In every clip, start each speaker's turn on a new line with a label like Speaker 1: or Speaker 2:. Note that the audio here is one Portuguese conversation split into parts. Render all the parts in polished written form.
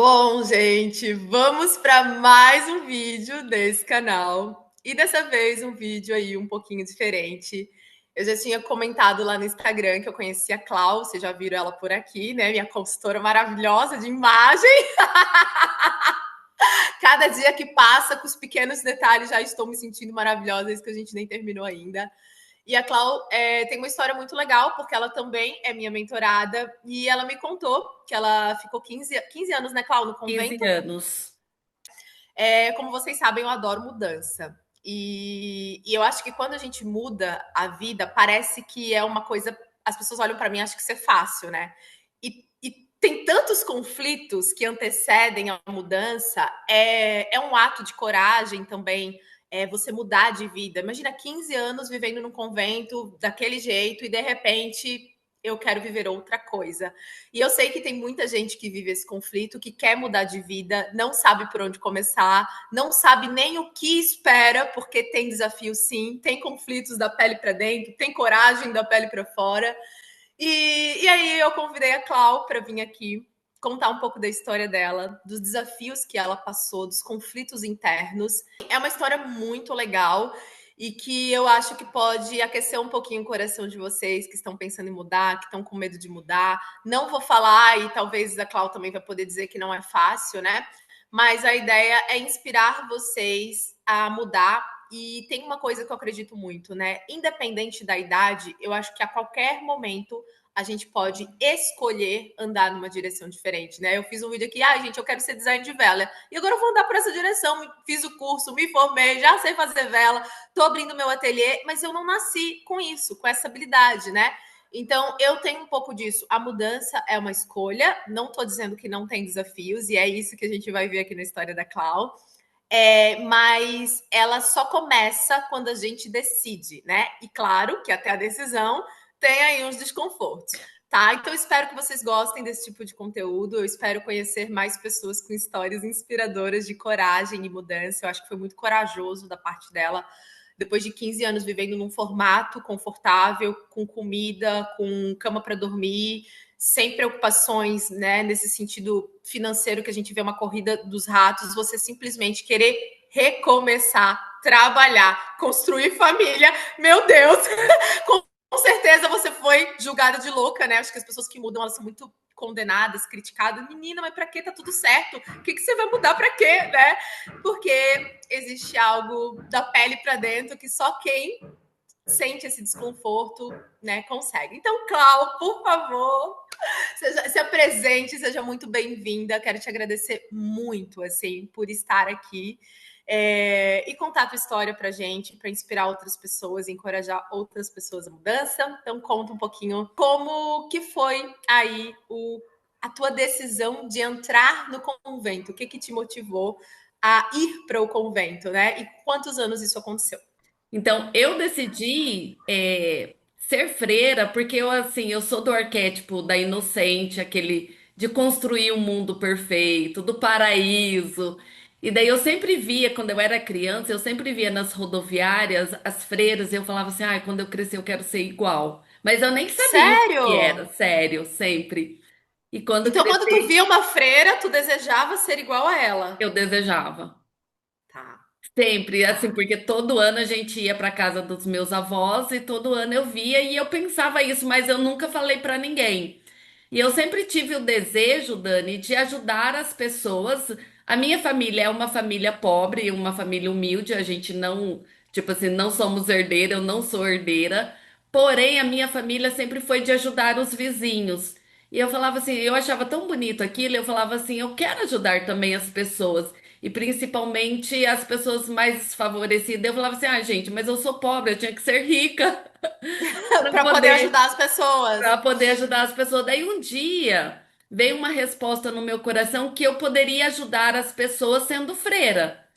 Speaker 1: Bom, gente, vamos para mais um vídeo desse canal. E dessa vez um vídeo aí um pouquinho diferente. Eu já tinha comentado lá no Instagram que eu conhecia a Clau, vocês já viram ela por aqui, né? Minha consultora maravilhosa de imagem. Cada dia que passa, com os pequenos detalhes, já estou me sentindo maravilhosa, isso que a gente nem terminou ainda. E a Clau tem uma história muito legal, porque ela também é minha mentorada, e ela me contou que ela ficou 15 anos, né, Clau, no
Speaker 2: 15
Speaker 1: convento.
Speaker 2: anos.
Speaker 1: Como vocês sabem, eu adoro mudança. E eu acho que quando a gente muda a vida, parece que é uma coisa. As pessoas olham para mim e acham que isso é fácil, né? E tem tantos conflitos que antecedem a mudança, é um ato de coragem também. Você mudar de vida. Imagina 15 anos vivendo num convento daquele jeito e de repente eu quero viver outra coisa. E eu sei que tem muita gente que vive esse conflito, que quer mudar de vida, não sabe por onde começar, não sabe nem o que espera, porque tem desafios sim, tem conflitos da pele para dentro, tem coragem da pele para fora. E aí eu convidei a Clau para vir aqui contar um pouco da história dela, dos desafios que ela passou, dos conflitos internos. É uma história muito legal e que eu acho que pode aquecer um pouquinho o coração de vocês que estão pensando em mudar, que estão com medo de mudar. Não vou falar, e talvez a Clau também vai poder dizer que não é fácil, né? Mas a ideia é inspirar vocês a mudar. E tem uma coisa que eu acredito muito, né? Independente da idade, eu acho que a qualquer momento a gente pode escolher andar numa direção diferente, né? Eu fiz um vídeo aqui, gente, eu quero ser design de vela. E agora eu vou andar por essa direção. Fiz o curso, me formei, já sei fazer vela, tô abrindo meu ateliê, mas eu não nasci com isso, com essa habilidade, né? Então, eu tenho um pouco disso. A mudança é uma escolha. Não estou dizendo que não tem desafios, e é isso que a gente vai ver aqui na história da Clau. Mas ela só começa quando a gente decide, né? E claro que até a decisão tem aí uns desconfortos, tá? Então espero que vocês gostem desse tipo de conteúdo. Eu espero conhecer mais pessoas com histórias inspiradoras de coragem e mudança. Eu acho que foi muito corajoso da parte dela, depois de 15 anos vivendo num formato confortável, com comida, com cama para dormir, sem preocupações, né, nesse sentido financeiro que a gente vê uma corrida dos ratos, você simplesmente querer recomeçar, trabalhar, construir família. Meu Deus! Com certeza você foi julgada de louca, né? Acho que as pessoas que mudam, elas são muito condenadas, criticadas. Menina, mas para que tá tudo certo? O que você vai mudar para quê, né? Porque existe algo da pele para dentro que só quem sente esse desconforto, né, consegue. Então, Clau, por favor, se apresente, seja muito bem-vinda. Quero te agradecer muito, assim, por estar aqui e contar a tua história pra gente, para inspirar outras pessoas, encorajar outras pessoas à mudança. Então, conta um pouquinho como que foi aí a tua decisão de entrar no convento. O que te motivou a ir para o convento, né? E quantos anos isso aconteceu?
Speaker 2: Então, eu decidi ser freira porque eu sou do arquétipo da inocente, aquele de construir um mundo perfeito, do paraíso. E daí eu sempre via, quando eu era criança, eu sempre via nas rodoviárias as freiras e eu falava assim, ai, quando eu crescer eu quero ser igual. Mas eu nem sabia o que que era,
Speaker 1: Sério?
Speaker 2: sério, sempre. E quando
Speaker 1: Então, quando tu
Speaker 2: crescer,
Speaker 1: via uma freira, tu desejava ser igual a ela.
Speaker 2: eu desejava.
Speaker 1: Tá,
Speaker 2: Sempre, assim,
Speaker 1: tá.
Speaker 2: porque todo ano a gente ia para casa dos meus avós e todo ano eu via e eu pensava isso, mas eu nunca falei para ninguém. E eu sempre tive o desejo, Dani, de ajudar as pessoas. A minha família é uma família pobre, uma família humilde, a gente não, tipo assim, não somos herdeira, eu não sou herdeira. Porém, a minha família sempre foi de ajudar os vizinhos. E eu falava assim, eu achava tão bonito aquilo, eu falava assim, eu quero ajudar também as pessoas. E principalmente as pessoas mais desfavorecidas. Eu falava assim, gente, mas eu sou pobre, eu tinha que ser rica para
Speaker 1: Para poder
Speaker 2: poder,
Speaker 1: ajudar as pessoas.
Speaker 2: para poder ajudar as pessoas. Daí um dia veio uma resposta no meu coração que eu poderia ajudar as pessoas sendo freira.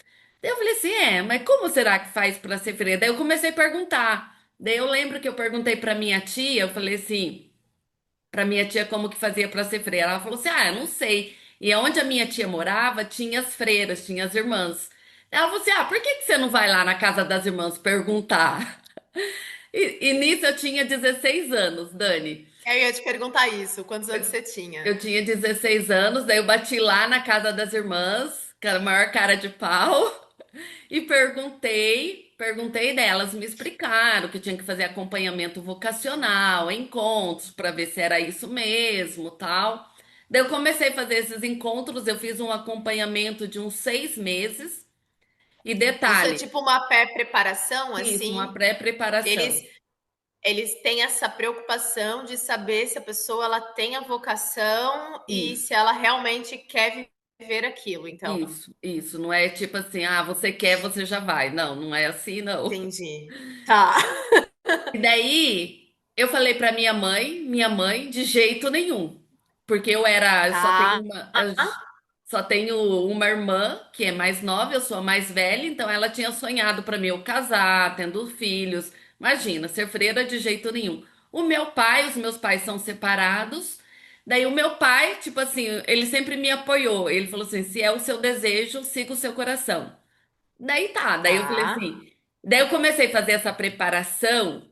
Speaker 2: Daí eu falei assim, mas como será que faz para ser freira? Daí eu comecei a perguntar. Daí eu lembro que eu perguntei para minha tia, eu falei assim, para minha tia como que fazia para ser freira. Ela falou assim: "Ah, eu não sei". E onde a minha tia morava, tinha as freiras, tinha as irmãs. Ela falou assim: "Ah, por que que você não vai lá na casa das irmãs perguntar?" E nisso eu tinha 16 anos, Dani.
Speaker 1: Eu ia te perguntar isso, quantos anos você tinha?
Speaker 2: Eu tinha 16 anos, daí eu bati lá na casa das irmãs, que era a maior cara de pau, e perguntei delas, me explicaram que tinha que fazer acompanhamento vocacional, encontros, para ver se era isso mesmo, tal. Daí eu comecei a fazer esses encontros, eu fiz um acompanhamento de uns 6 meses, e
Speaker 1: Isso é
Speaker 2: detalhe,
Speaker 1: tipo uma pré-preparação,
Speaker 2: isso, uma
Speaker 1: assim? Eles,
Speaker 2: pré-preparação.
Speaker 1: eles têm essa preocupação de saber se a pessoa ela tem a vocação e
Speaker 2: Isso.
Speaker 1: se ela realmente quer viver aquilo, então.
Speaker 2: Isso, não é tipo assim, ah, você quer, você já vai. Não, não é assim, não.
Speaker 1: Entendi. Tá.
Speaker 2: E daí eu falei pra minha mãe, de jeito nenhum, porque eu
Speaker 1: Tá.
Speaker 2: só tenho uma irmã que é mais nova, eu sou a mais velha, então ela tinha sonhado pra mim eu casar, tendo filhos. Imagina, ser freira de jeito nenhum. Os meus pais são separados. Daí o meu pai, tipo assim, ele sempre me apoiou. Ele falou assim: se é o seu desejo, siga o seu coração. Daí tá, daí eu falei
Speaker 1: Tá.
Speaker 2: assim. Daí eu comecei a fazer essa preparação.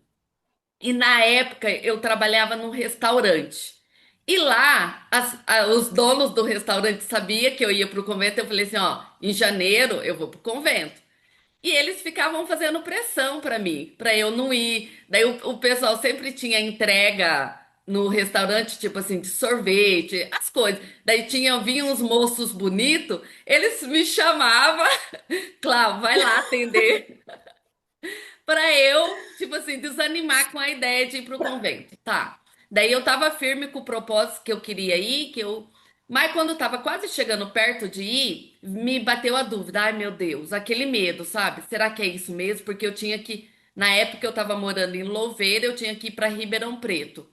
Speaker 2: E na época eu trabalhava num restaurante. E lá, os donos do restaurante sabiam que eu ia para o convento. Eu falei assim: ó, em janeiro eu vou para o convento. E eles ficavam fazendo pressão para mim, para eu não ir. Daí o pessoal sempre tinha entrega no restaurante, tipo assim, de sorvete, as coisas. Daí vinham uns moços bonitos, eles me chamavam, claro, vai lá atender. Pra eu, tipo assim, desanimar com a ideia de ir pro convento. Tá. Daí eu tava firme com o propósito que eu queria ir, que eu. Mas quando eu tava quase chegando perto de ir, me bateu a dúvida. Ai, meu Deus, aquele medo, sabe? Será que é isso mesmo? Porque eu tinha que. Na época eu tava morando em Louveira, eu tinha que ir pra Ribeirão Preto.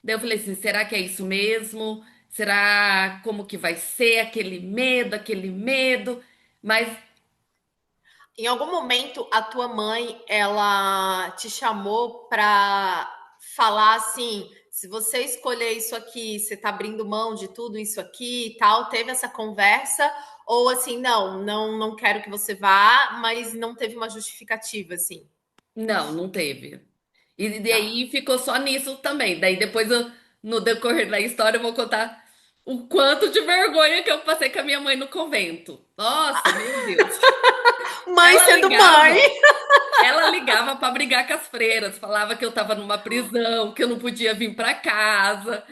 Speaker 2: Daí eu falei assim: será que é isso mesmo? Será como que vai ser aquele medo, aquele medo? Mas
Speaker 1: Em algum momento a tua mãe ela te chamou para falar assim, se você escolher isso aqui, você tá abrindo mão de tudo isso aqui e tal, teve essa conversa ou assim, não quero que você vá, mas não teve uma justificativa assim.
Speaker 2: não, não teve. E
Speaker 1: Tá.
Speaker 2: daí ficou só nisso também. Daí depois, no decorrer da história, eu vou contar o quanto de vergonha que eu passei com a minha mãe no convento. Nossa, meu Deus.
Speaker 1: Mãe
Speaker 2: Ela
Speaker 1: sendo mãe.
Speaker 2: ligava, ela ligava para brigar com as freiras, falava que eu estava numa prisão, que eu não podia vir para casa.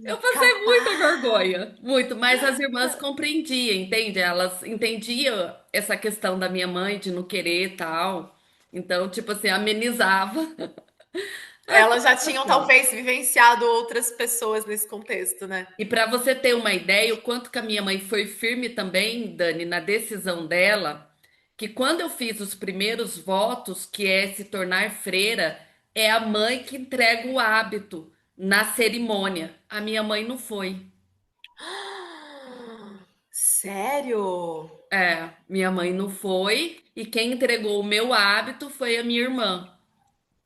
Speaker 2: Eu passei muita
Speaker 1: Capaz.
Speaker 2: vergonha, muito, mas as irmãs compreendiam, entende? Elas entendiam essa questão da minha mãe de não querer e tal. Então, tipo assim, amenizava a
Speaker 1: Elas já tinham
Speaker 2: situação.
Speaker 1: talvez vivenciado outras pessoas nesse contexto, né?
Speaker 2: E para você ter uma ideia, o quanto que a minha mãe foi firme também, Dani, na decisão dela, que quando eu fiz os primeiros votos, que é se tornar freira, é a mãe que entrega o hábito na cerimônia. A minha mãe não foi.
Speaker 1: Sério?
Speaker 2: É, minha mãe não foi, e quem entregou o meu hábito foi a minha irmã.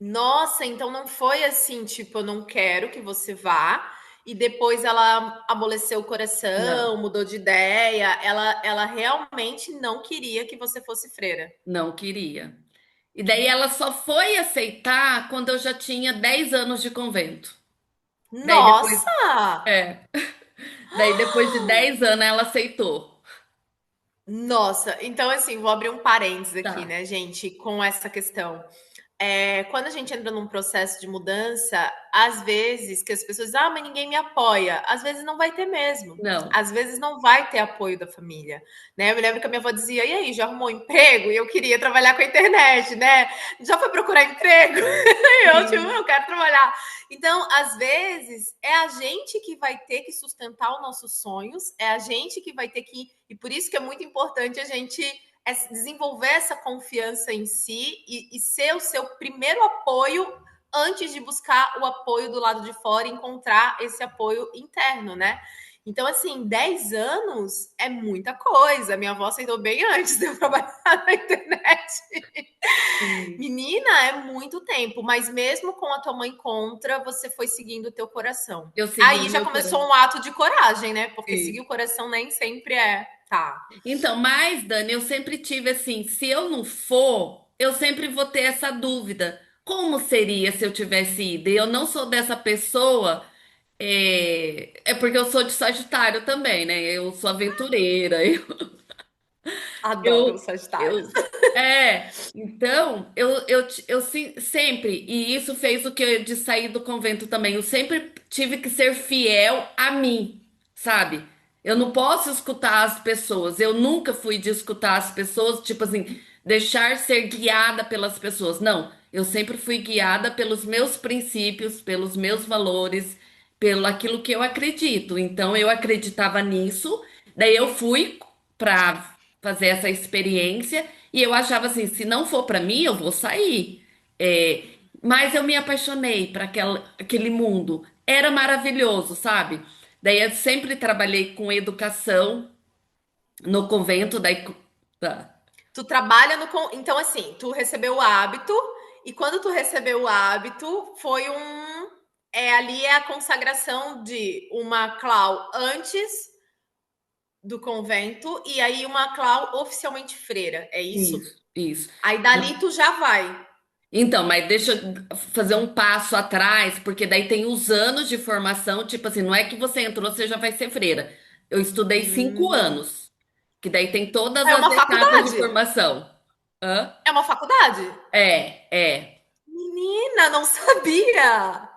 Speaker 1: Nossa, então não foi assim, tipo, eu não quero que você vá, e depois ela amoleceu o
Speaker 2: Não,
Speaker 1: coração, mudou de ideia, ela realmente não queria que você fosse freira.
Speaker 2: não queria. E daí ela só foi aceitar quando eu já tinha 10 anos de convento. Daí depois,
Speaker 1: Nossa!
Speaker 2: é, daí depois de 10 anos ela aceitou.
Speaker 1: Nossa, então assim, vou abrir um parênteses aqui,
Speaker 2: Tá.
Speaker 1: né, gente, com essa questão. Quando a gente entra num processo de mudança, às vezes que as pessoas dizem, ah, mas ninguém me apoia. Às vezes não vai ter mesmo.
Speaker 2: Não,
Speaker 1: Às vezes não vai ter apoio da família, né? Eu me lembro que a minha avó dizia, e aí, já arrumou um emprego? E eu queria trabalhar com a internet, né? Já foi procurar emprego? E eu, tipo,
Speaker 2: sim.
Speaker 1: eu quero trabalhar. Então, às vezes, é a gente que vai ter que sustentar os nossos sonhos, é a gente que vai ter que... E por isso que é muito importante a gente desenvolver essa confiança em si e ser o seu primeiro apoio antes de buscar o apoio do lado de fora e encontrar esse apoio interno, né? Então, assim, 10 anos é muita coisa. Minha avó aceitou bem antes de eu trabalhar na internet.
Speaker 2: Sim.
Speaker 1: Menina, é muito tempo, mas mesmo com a tua mãe contra, você foi seguindo o teu coração.
Speaker 2: Eu segui o
Speaker 1: Aí já
Speaker 2: meu
Speaker 1: começou
Speaker 2: coração.
Speaker 1: um ato de coragem, né? Porque seguir o
Speaker 2: Sim.
Speaker 1: coração nem sempre é. Tá.
Speaker 2: Então, mas, Dani, eu sempre tive assim, se eu não for, eu sempre vou ter essa dúvida. Como seria se eu tivesse ido? E eu não sou dessa pessoa É porque eu sou de Sagitário também, né? Eu sou aventureira,
Speaker 1: Adoro o
Speaker 2: eu,
Speaker 1: Sagitário.
Speaker 2: eu, então, sempre, e isso fez o que de sair do convento também, eu sempre tive que ser fiel a mim, sabe? Eu não posso escutar as pessoas, eu nunca fui de escutar as pessoas, tipo assim, deixar ser guiada pelas pessoas, não. Eu sempre fui guiada pelos meus princípios, pelos meus valores, pelo aquilo que eu acredito. Então, eu acreditava nisso, daí eu fui para fazer essa experiência e eu achava assim, se não for para mim, eu vou sair. É, mas eu me apaixonei para aquele mundo. Era maravilhoso, sabe? Daí eu sempre trabalhei com educação no convento da-
Speaker 1: Tu trabalha no. Então, assim, tu recebeu o hábito, e quando tu recebeu o hábito, foi um. Ali é a consagração de uma clau antes do convento, e aí uma clau oficialmente freira, é isso?
Speaker 2: Isso, isso.
Speaker 1: Aí dali tu já vai.
Speaker 2: Então, mas deixa eu fazer um passo atrás, porque daí tem os anos de formação, tipo assim, não é que você entrou, você já vai ser freira. Eu estudei 5 anos, que daí tem todas
Speaker 1: É
Speaker 2: as
Speaker 1: uma
Speaker 2: etapas de
Speaker 1: faculdade.
Speaker 2: formação. Hã?
Speaker 1: É uma faculdade.
Speaker 2: É.
Speaker 1: Menina, não sabia.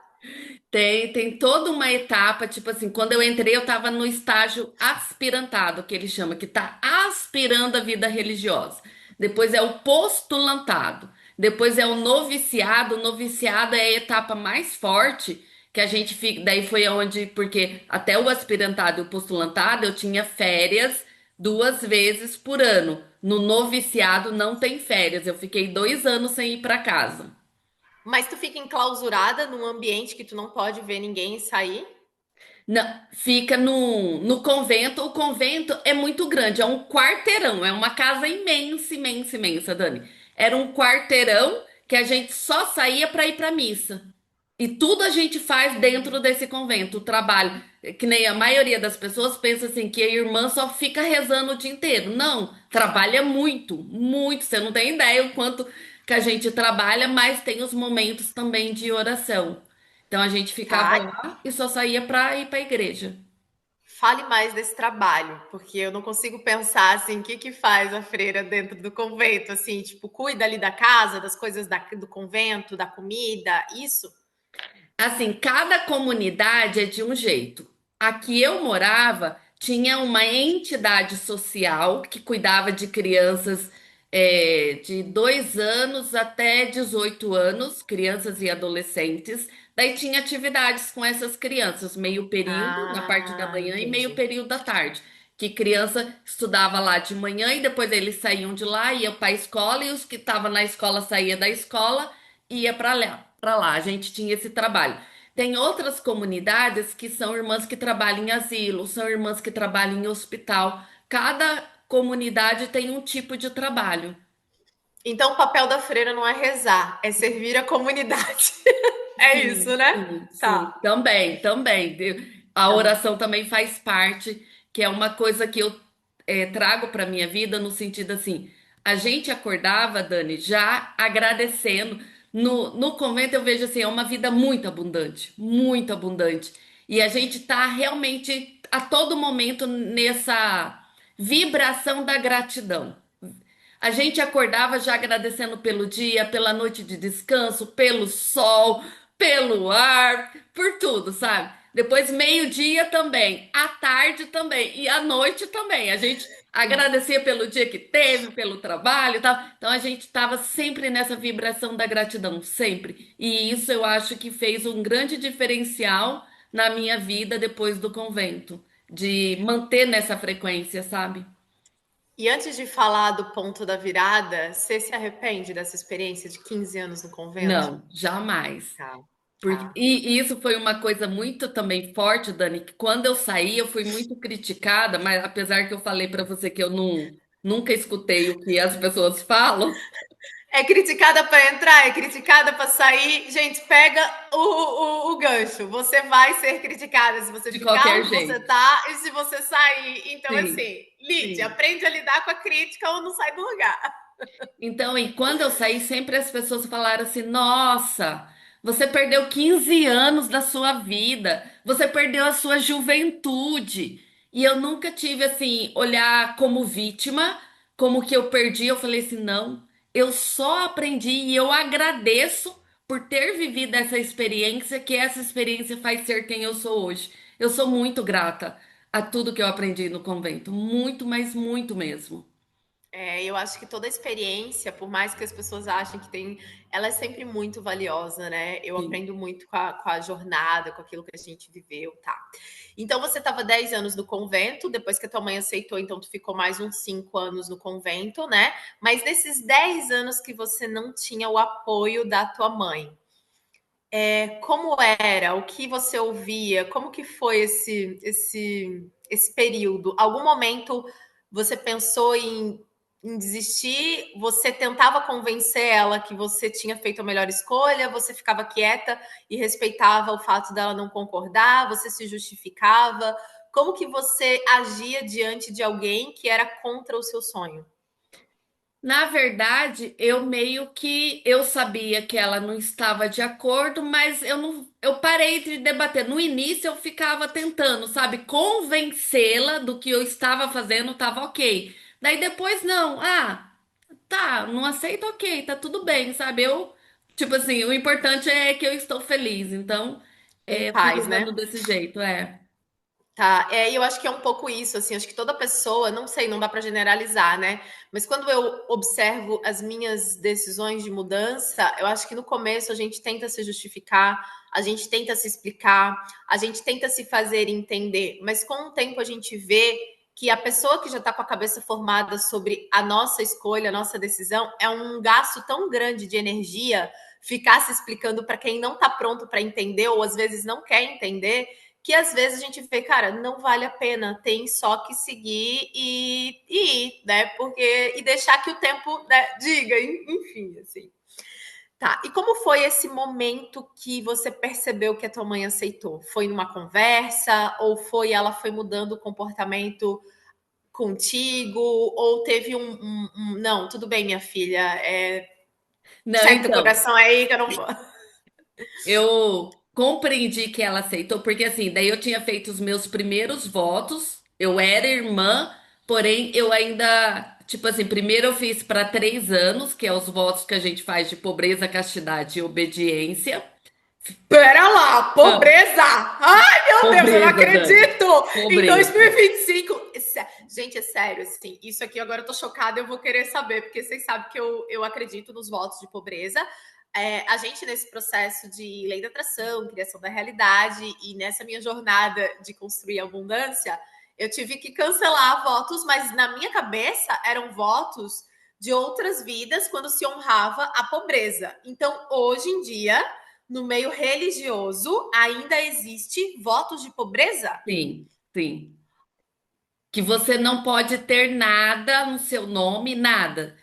Speaker 2: Tem toda uma etapa, tipo assim, quando eu entrei, eu tava no estágio aspirantado, que ele chama, que tá aspirando a vida religiosa. Depois é o postulantado. Depois é o noviciado. O noviciado é a etapa mais forte que a gente fica. Daí foi onde, porque até o aspirantado e o postulantado eu tinha férias 2 vezes por ano. No noviciado não tem férias. Eu fiquei 2 anos sem ir para casa.
Speaker 1: Mas tu fica enclausurada num ambiente que tu não pode ver ninguém sair?
Speaker 2: Não, fica no convento. O convento é muito grande, é um quarteirão, é uma casa imensa, imensa, imensa, Dani. Era um quarteirão que a gente só saía para ir para missa. E tudo a gente faz dentro desse convento, o trabalho. Que nem a maioria das pessoas pensa assim que a irmã só fica rezando o dia inteiro. Não, trabalha muito, muito. Você não tem ideia o quanto que a gente trabalha, mas tem os momentos também de oração. Então a gente ficava
Speaker 1: Tá.
Speaker 2: lá e só saía para ir para a igreja.
Speaker 1: Fale mais desse trabalho, porque eu não consigo pensar assim, o que que faz a freira dentro do convento, assim, tipo, cuida ali da casa, das coisas do convento, da comida, isso?
Speaker 2: Assim, cada comunidade é de um jeito. Aqui eu morava, tinha uma entidade social que cuidava de crianças de 2 anos até 18 anos, crianças e adolescentes. Daí tinha atividades com essas crianças, meio período, na parte da
Speaker 1: Ah,
Speaker 2: manhã, e meio
Speaker 1: entendi.
Speaker 2: período da tarde. Que criança estudava lá de manhã e depois eles saíam de lá, iam para a escola, e os que estavam na escola saía da escola e ia para lá. Para lá, a gente tinha esse trabalho. Tem outras comunidades que são irmãs que trabalham em asilo, são irmãs que trabalham em hospital. Cada comunidade tem um tipo de trabalho.
Speaker 1: Então, o papel da freira não é rezar, é servir a comunidade. É isso,
Speaker 2: Sim,
Speaker 1: né?
Speaker 2: sim, sim.
Speaker 1: Tá.
Speaker 2: Também. A
Speaker 1: Tá.
Speaker 2: oração também faz parte, que é uma coisa que eu trago para minha vida no sentido assim, a gente acordava, Dani, já agradecendo. No convento eu vejo assim, é uma vida muito abundante, muito abundante. E a gente tá realmente a todo momento nessa vibração da gratidão. A gente acordava já agradecendo pelo dia, pela noite de descanso, pelo sol, pelo ar, por tudo, sabe? Depois, meio-dia também, à tarde também e à noite também. A gente agradecia pelo dia que teve, pelo trabalho e tal. Então, a gente estava sempre nessa vibração da gratidão, sempre. E isso eu acho que fez um grande diferencial na minha vida depois do convento, de manter nessa frequência, sabe?
Speaker 1: E antes de falar do ponto da virada, você se arrepende dessa experiência de 15 anos no convento?
Speaker 2: Não, jamais.
Speaker 1: Tá,
Speaker 2: Porque,
Speaker 1: tá.
Speaker 2: e isso foi uma coisa muito também forte, Dani, que quando eu saí eu fui muito criticada, mas apesar que eu falei para você que eu nunca escutei o que as pessoas falam,
Speaker 1: É criticada para entrar, é criticada para sair. Gente, pega o gancho. Você vai ser criticada se você
Speaker 2: de
Speaker 1: ficar
Speaker 2: qualquer
Speaker 1: onde você
Speaker 2: jeito.
Speaker 1: tá e se você sair. Então,
Speaker 2: Sim,
Speaker 1: assim, lide,
Speaker 2: sim.
Speaker 1: aprende a lidar com a crítica ou não sai do lugar.
Speaker 2: Então, e quando eu saí, sempre as pessoas falaram assim: nossa, Você perdeu 15 anos da sua vida, você perdeu a sua juventude. E eu nunca tive assim, olhar como vítima, como que eu perdi. Eu falei assim, não, eu só aprendi e eu agradeço por ter vivido essa experiência, que essa experiência faz ser quem eu sou hoje. Eu sou muito grata a tudo que eu aprendi no convento, muito, mas muito mesmo.
Speaker 1: Eu acho que toda experiência, por mais que as pessoas achem que tem, ela é sempre muito valiosa, né? Eu
Speaker 2: Sim.
Speaker 1: aprendo muito com a jornada, com aquilo que a gente viveu, tá? Então você estava 10 anos no convento, depois que a tua mãe aceitou, então tu ficou mais uns 5 anos no convento, né? Mas desses 10 anos que você não tinha o apoio da tua mãe, como era? O que você ouvia? Como que foi esse período? Algum momento você pensou em desistir? Você tentava convencer ela que você tinha feito a melhor escolha? Você ficava quieta e respeitava o fato dela não concordar? Você se justificava? Como que você agia diante de alguém que era contra o seu sonho?
Speaker 2: Na verdade, eu meio que eu sabia que ela não estava de acordo, mas eu não, eu parei de debater. No início eu ficava tentando, sabe, convencê-la do que eu estava fazendo, estava ok. Daí depois não, tá, não aceito, ok, tá tudo bem, sabe? Eu, tipo assim, o importante é que eu estou feliz, então,
Speaker 1: Em
Speaker 2: eu fui
Speaker 1: paz,
Speaker 2: levando
Speaker 1: né?
Speaker 2: desse jeito, é.
Speaker 1: Tá, e eu acho que é um pouco isso, assim, acho que toda pessoa, não sei, não dá para generalizar, né? Mas quando eu observo as minhas decisões de mudança, eu acho que no começo a gente tenta se justificar, a gente tenta se explicar, a gente tenta se fazer entender, mas com o tempo a gente vê que a pessoa que já está com a cabeça formada sobre a nossa escolha, a nossa decisão, é um gasto tão grande de energia ficar se explicando para quem não está pronto para entender ou às vezes não quer entender que às vezes a gente vê, cara, não vale a pena, tem só que seguir e ir, né? Porque e deixar que o tempo, né, diga, enfim, assim. Tá. E como foi esse momento que você percebeu que a tua mãe aceitou? Foi numa conversa ou ela foi mudando o comportamento contigo ou teve não, tudo bem, minha filha,
Speaker 2: Não,
Speaker 1: segue teu
Speaker 2: então.
Speaker 1: coração aí que eu não vou.
Speaker 2: Eu compreendi que ela aceitou, porque assim, daí eu tinha feito os meus primeiros votos, eu era irmã, porém eu ainda, tipo assim, primeiro eu fiz para 3 anos, que é os votos que a gente faz de pobreza, castidade e obediência.
Speaker 1: Pera lá,
Speaker 2: Ah,
Speaker 1: pobreza! Ai, meu Deus, eu não
Speaker 2: pobreza, Dani,
Speaker 1: acredito! Em
Speaker 2: pobreza.
Speaker 1: 2025. Gente, é sério, assim, isso aqui agora eu tô chocada, eu vou querer saber, porque vocês sabem que eu acredito nos votos de pobreza. A gente, nesse processo de lei da atração, criação da realidade, e nessa minha jornada de construir abundância, eu tive que cancelar votos, mas na minha cabeça eram votos de outras vidas quando se honrava a pobreza. Então, hoje em dia no meio religioso ainda existe votos de pobreza?
Speaker 2: Sim, sim. Que você não pode ter nada no seu nome, nada.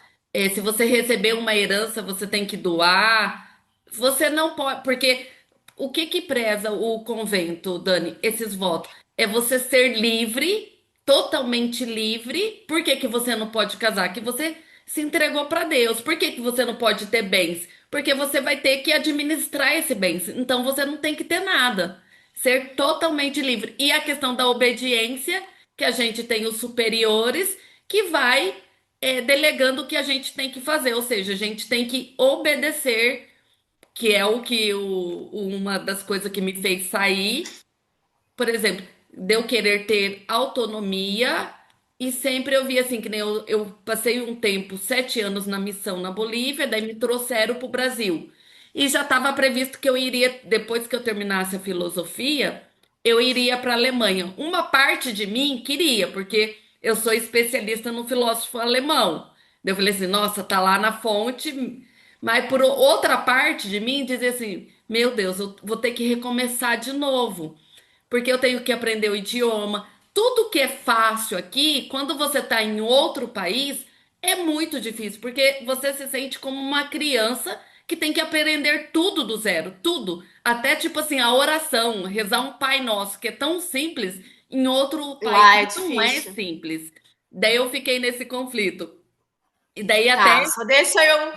Speaker 2: Se você receber uma herança, você tem que doar. Você não pode, porque o que que preza o convento, Dani? Esses votos é você ser livre, totalmente livre. Por que que você não pode casar? Que você se entregou para Deus. Por que que você não pode ter bens? Porque você vai ter que administrar esse bens. Então você não tem que ter nada. Ser totalmente livre. E a questão da obediência que a gente tem os superiores que vai delegando o que a gente tem que fazer, ou seja, a gente tem que obedecer, que é o que uma das coisas que me fez sair, por exemplo, de eu querer ter autonomia e sempre eu vi assim, que nem eu passei um tempo, 7 anos na missão na Bolívia, daí me trouxeram para o Brasil. E já estava previsto que eu iria, depois que eu terminasse a filosofia, eu iria para a Alemanha. Uma parte de mim queria, porque eu sou especialista no filósofo alemão. Daí eu falei assim, nossa, tá lá na fonte. Mas por outra parte de mim dizia assim, meu Deus, eu vou ter que recomeçar de novo porque eu tenho que aprender o idioma. Tudo que é fácil aqui, quando você está em outro país, é muito difícil, porque você se sente como uma criança que tem que aprender tudo do zero, tudo. Até tipo assim, a oração, rezar um Pai Nosso, que é tão simples, em outro país
Speaker 1: Lá é
Speaker 2: não é
Speaker 1: difícil.
Speaker 2: simples. Daí eu fiquei nesse conflito. E daí até.
Speaker 1: Tá, só deixa eu.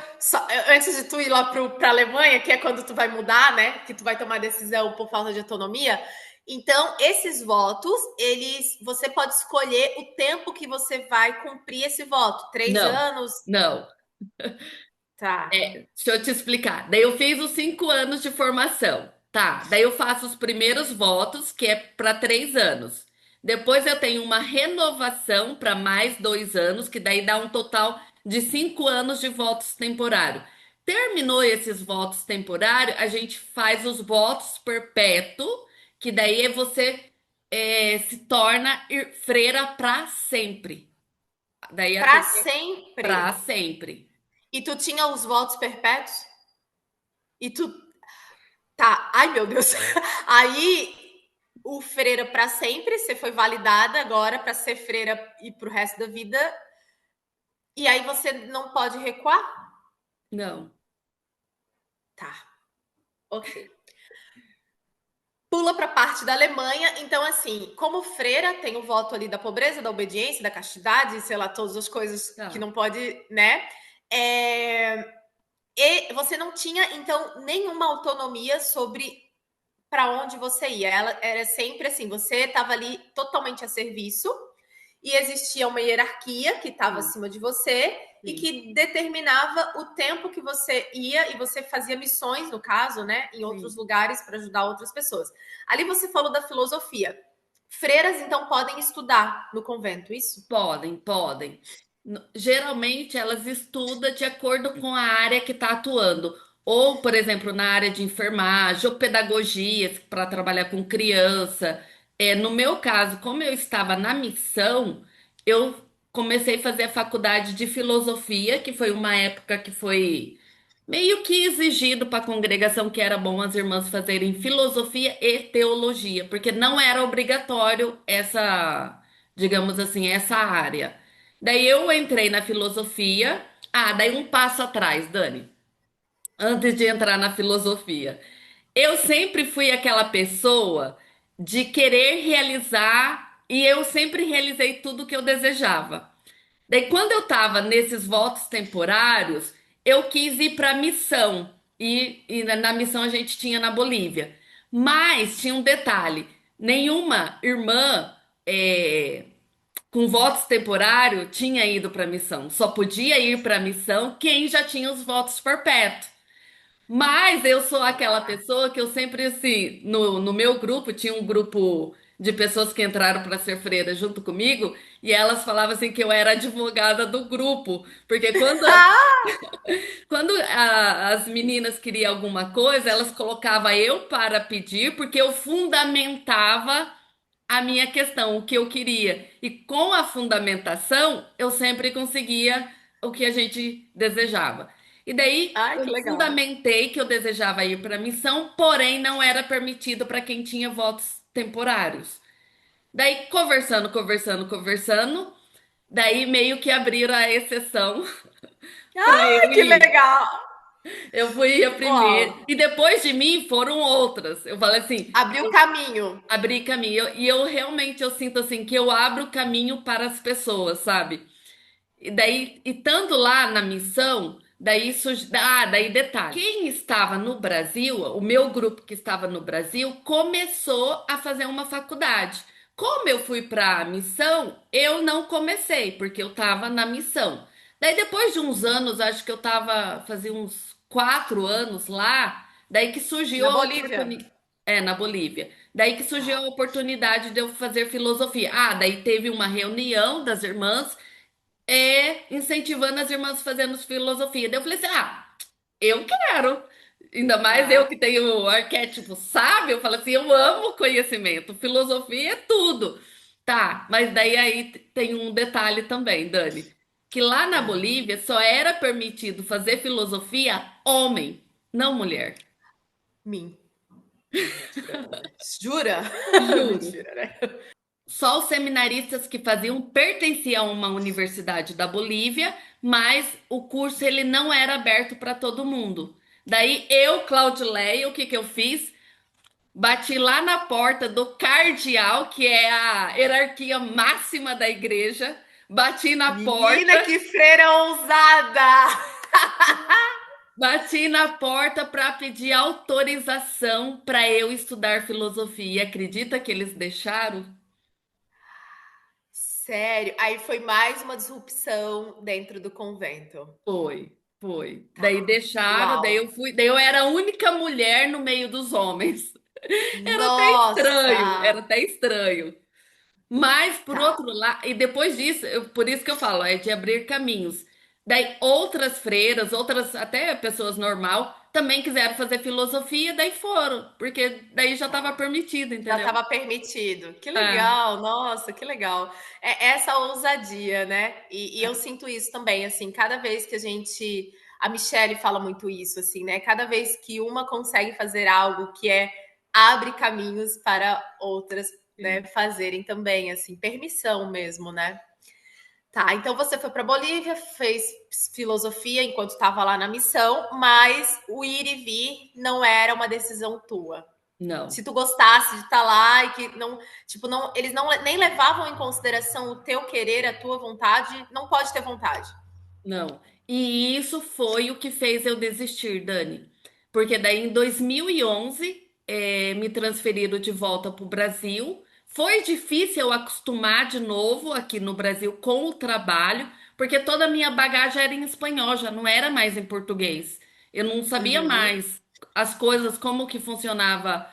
Speaker 1: Antes de tu ir lá para a Alemanha, que é quando tu vai mudar, né? Que tu vai tomar decisão por falta de autonomia. Então, esses votos, você pode escolher o tempo que você vai cumprir esse voto. Três
Speaker 2: Não,
Speaker 1: anos?
Speaker 2: não.
Speaker 1: Tá.
Speaker 2: Deixa eu te explicar. Daí eu fiz os 5 anos de formação. Tá. Daí eu faço os primeiros votos, que é para 3 anos. Depois eu tenho uma renovação para mais 2 anos, que daí dá um total de 5 anos de votos temporários. Terminou esses votos temporários, a gente faz os votos perpétuo, que daí você se torna freira para sempre. Daí
Speaker 1: Para
Speaker 2: até para
Speaker 1: sempre.
Speaker 2: sempre.
Speaker 1: E tu tinha os votos perpétuos? E tu. Tá. Ai, meu Deus. Aí, o freira para sempre, você foi validada agora para ser freira e pro resto da vida. E aí você não pode recuar?
Speaker 2: Não.
Speaker 1: Tá. Ok. Pula para a parte da Alemanha. Então, assim, como freira, tem o voto ali da pobreza, da obediência, da castidade, sei lá, todas as coisas que
Speaker 2: Tá.
Speaker 1: não pode, né? E você não tinha, então, nenhuma autonomia sobre para onde você ia. Ela era sempre assim, você estava ali totalmente a serviço e existia uma hierarquia que estava
Speaker 2: Sim,
Speaker 1: acima de você e
Speaker 2: sim,
Speaker 1: que determinava o tempo que você ia e você fazia missões, no caso, né, em outros
Speaker 2: sim.
Speaker 1: lugares para ajudar outras pessoas. Ali você falou da filosofia. Freiras, então, podem estudar no convento, isso?
Speaker 2: Podem, podem. Geralmente elas estudam de acordo com a área que está atuando. Ou, por exemplo, na área de enfermagem, ou pedagogias para trabalhar com criança. No meu caso, como eu estava na missão, eu comecei a fazer a faculdade de filosofia, que foi uma época que foi meio que exigido para a congregação que era bom as irmãs fazerem filosofia e teologia, porque não era obrigatório essa, digamos assim, essa área. Daí eu entrei na filosofia. Ah, daí um passo atrás, Dani, antes de entrar na filosofia. Eu sempre fui aquela pessoa de querer realizar e eu sempre realizei tudo que eu desejava. Daí, quando eu estava nesses votos temporários, eu quis ir para a missão. E na missão a gente tinha na Bolívia. Mas tinha um detalhe: nenhuma irmã com votos temporários tinha ido para a missão. Só podia ir para a missão quem já tinha os votos perpétuos. Mas eu sou aquela pessoa que eu sempre, assim, no meu grupo, tinha um grupo de pessoas que entraram para ser freira junto comigo, e elas falavam assim que eu era advogada do grupo, porque quando as meninas queriam alguma coisa, elas colocavam eu para pedir, porque eu fundamentava a minha questão, o que eu queria. E com a fundamentação, eu sempre conseguia o que a gente desejava. E daí
Speaker 1: Ai,
Speaker 2: eu
Speaker 1: que legal.
Speaker 2: fundamentei que eu desejava ir para a missão, porém não era permitido para quem tinha votos temporários. Daí conversando, conversando, conversando, daí meio que abriram a exceção para
Speaker 1: Ai,
Speaker 2: eu
Speaker 1: que
Speaker 2: ir.
Speaker 1: legal.
Speaker 2: Eu fui a
Speaker 1: Uau.
Speaker 2: primeira. E depois de mim foram outras. Eu falei assim,
Speaker 1: Abriu caminho.
Speaker 2: abri caminho. E eu realmente eu sinto assim que eu abro caminho para as pessoas, sabe? E daí, e estando lá na missão, daí daí detalhe. Quem estava no Brasil, o meu grupo que estava no Brasil, começou a fazer uma faculdade. Como eu fui para a missão, eu não comecei, porque eu estava na missão. Daí depois de uns anos, acho que eu tava, fazia uns 4 anos lá, daí que surgiu
Speaker 1: Na
Speaker 2: a
Speaker 1: Bolívia?
Speaker 2: oportunidade. Na Bolívia. Daí que surgiu a
Speaker 1: Tá.
Speaker 2: oportunidade de eu fazer filosofia. Ah, daí teve uma reunião das irmãs incentivando as irmãs fazendo filosofia. Daí eu falei assim: ah, eu quero. Ainda mais eu
Speaker 1: Tá.
Speaker 2: que tenho o arquétipo sábio, eu falo assim: eu amo conhecimento, filosofia é tudo. Tá, mas daí aí tem um detalhe também, Dani, que lá na
Speaker 1: Ah,
Speaker 2: Bolívia só era permitido fazer filosofia homem, não mulher.
Speaker 1: mentira. Jura?
Speaker 2: Juro.
Speaker 1: Mentira, né?
Speaker 2: Só os seminaristas que faziam pertenciam a uma universidade da Bolívia, mas o curso ele não era aberto para todo mundo. Daí eu, Claudileia, o que que eu fiz? Bati lá na porta do cardeal, que é a hierarquia máxima da igreja, Bati na
Speaker 1: Menina,
Speaker 2: porta,
Speaker 1: que freira ousada!
Speaker 2: bati na porta para pedir autorização para eu estudar filosofia. Acredita que eles deixaram?
Speaker 1: Sério? Aí foi mais uma disrupção dentro do convento.
Speaker 2: Foi, foi. Daí
Speaker 1: Tá.
Speaker 2: deixaram,
Speaker 1: Uau.
Speaker 2: daí eu era a única mulher no meio dos homens. Era até estranho,
Speaker 1: Nossa!
Speaker 2: era até estranho. Mas, por
Speaker 1: Tá.
Speaker 2: outro lado, e depois disso, por isso que eu falo, é de abrir caminhos. Daí outras freiras, outras até pessoas normal, também quiseram fazer filosofia, daí foram, porque daí já estava permitido,
Speaker 1: Já
Speaker 2: entendeu?
Speaker 1: estava permitido. Que
Speaker 2: É,
Speaker 1: legal, nossa, que legal. É essa ousadia, né? E eu sinto isso também, assim, cada vez que a gente. A Michelle fala muito isso, assim, né? Cada vez que uma consegue fazer algo que abre caminhos para outras, né,
Speaker 2: sim.
Speaker 1: fazerem também, assim, permissão mesmo, né? Tá, então você foi para Bolívia, fez filosofia enquanto estava lá na missão, mas o ir e vir não era uma decisão tua.
Speaker 2: Não,
Speaker 1: Se tu gostasse de estar lá e que não, tipo, não, eles não nem levavam em consideração o teu querer, a tua vontade, não pode ter vontade.
Speaker 2: não. E isso foi o que fez eu desistir, Dani. Porque daí em 2011, me transferiram de volta para o Brasil. Foi difícil eu acostumar de novo aqui no Brasil com o trabalho, porque toda a minha bagagem era em espanhol, já não era mais em português. Eu não sabia
Speaker 1: Uhum.
Speaker 2: mais as coisas, como que funcionava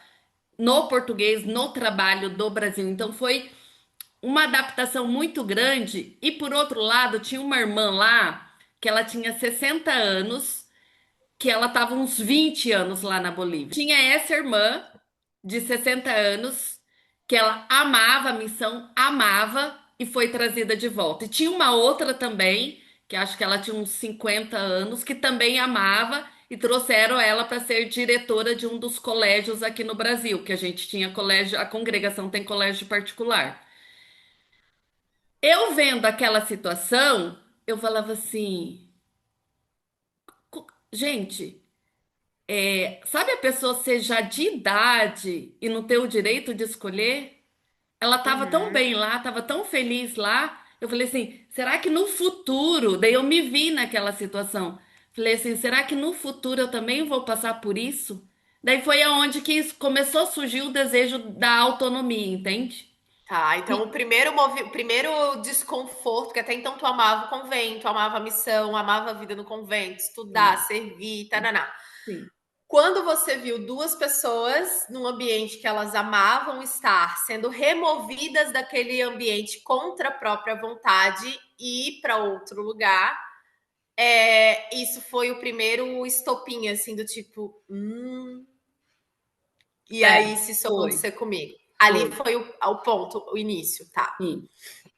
Speaker 2: no português, no trabalho do Brasil. Então foi uma adaptação muito grande. E por outro lado, tinha uma irmã lá que ela tinha 60 anos, que ela estava uns 20 anos lá na Bolívia. Tinha essa irmã de 60 anos que ela amava a missão, amava e foi trazida de volta. E tinha uma outra também, que acho que ela tinha uns 50 anos, que também amava e trouxeram ela para ser diretora de um dos colégios aqui no Brasil, que a gente tinha colégio, a congregação tem colégio particular. Eu vendo aquela situação, eu falava assim, gente, sabe a pessoa ser já de idade e não ter o direito de escolher? Ela estava tão
Speaker 1: Uhum.
Speaker 2: bem lá, estava tão feliz lá. Eu falei assim, será que no futuro, daí eu me vi naquela situação. Falei assim, será que no futuro eu também vou passar por isso? Daí foi aonde que começou a surgir o desejo da autonomia, entende?
Speaker 1: Tá, então o primeiro desconforto, que até então tu amava o convento, amava a missão, amava a vida no convento, estudar,
Speaker 2: Sim,
Speaker 1: servir, taraná.
Speaker 2: sim,
Speaker 1: Quando você viu duas pessoas num ambiente que elas amavam estar, sendo removidas daquele ambiente contra a própria vontade e ir para outro lugar, isso foi o primeiro estopim, assim, do tipo, e
Speaker 2: é,
Speaker 1: aí se isso
Speaker 2: foi,
Speaker 1: acontecer comigo. Ali
Speaker 2: foi.
Speaker 1: foi o ponto, o início, tá.
Speaker 2: Sim.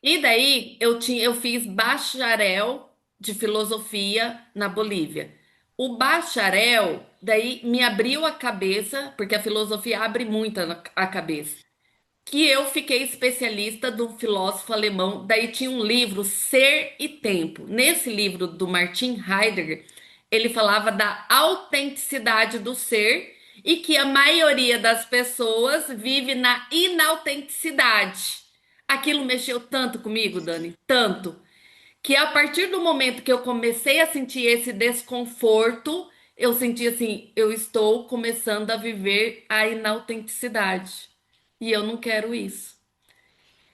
Speaker 2: E daí eu fiz bacharel de filosofia na Bolívia. O bacharel daí me abriu a cabeça, porque a filosofia abre muito a cabeça. Que eu fiquei especialista do filósofo alemão. Daí tinha um livro, Ser e Tempo. Nesse livro do Martin Heidegger, ele falava da autenticidade do ser e que a maioria das pessoas vive na inautenticidade. Aquilo mexeu tanto comigo, Dani, tanto, que a partir do momento que eu comecei a sentir esse desconforto, eu senti assim, eu estou começando a viver a inautenticidade. E eu não quero isso.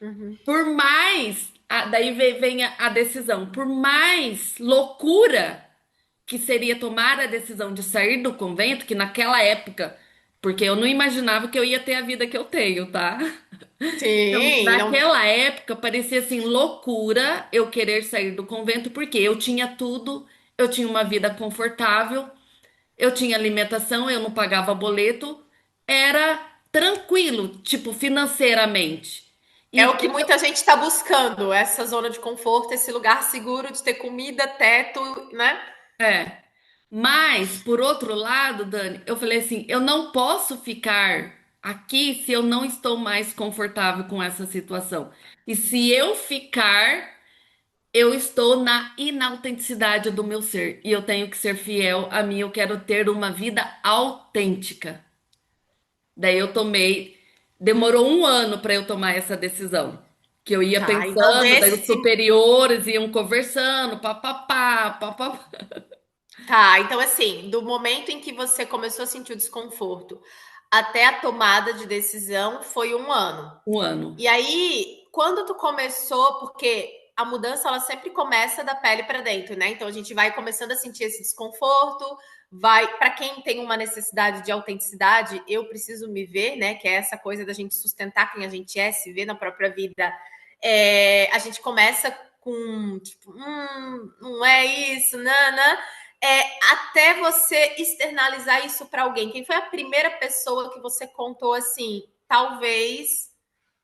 Speaker 1: Uhum.
Speaker 2: Por mais, daí vem a decisão, por mais loucura que seria tomar a decisão de sair do convento, que naquela época, porque eu não imaginava que eu ia ter a vida que eu tenho, tá? Então,
Speaker 1: Sim, não.
Speaker 2: naquela época parecia assim loucura eu querer sair do convento, porque eu tinha tudo, eu tinha uma vida confortável, eu tinha alimentação, eu não pagava boleto, era tranquilo, tipo, financeiramente.
Speaker 1: É
Speaker 2: E
Speaker 1: o que muita gente está buscando, essa zona de conforto, esse lugar seguro de ter comida, teto, né?
Speaker 2: é. Mas, por outro lado, Dani, eu falei assim, eu não posso ficar aqui se eu não estou mais confortável com essa situação. E se eu ficar, eu estou na inautenticidade do meu ser e eu tenho que ser fiel a mim, eu quero ter uma vida autêntica. Daí eu tomei, demorou um ano para eu tomar essa decisão. Que eu ia
Speaker 1: Tá, então
Speaker 2: pensando, daí
Speaker 1: desse
Speaker 2: os superiores iam conversando, papapá, papapá.
Speaker 1: tá, então assim, do momento em que você começou a sentir o desconforto até a tomada de decisão foi 1 ano.
Speaker 2: Um ano.
Speaker 1: E aí, quando tu começou, porque a mudança ela sempre começa da pele para dentro, né? Então a gente vai começando a sentir esse desconforto, vai para quem tem uma necessidade de autenticidade, eu preciso me ver, né? Que é essa coisa da gente sustentar quem a gente é, se ver na própria vida. A gente começa com tipo, não é isso, nana. Até você externalizar isso para alguém. Quem foi a primeira pessoa que você contou assim? Talvez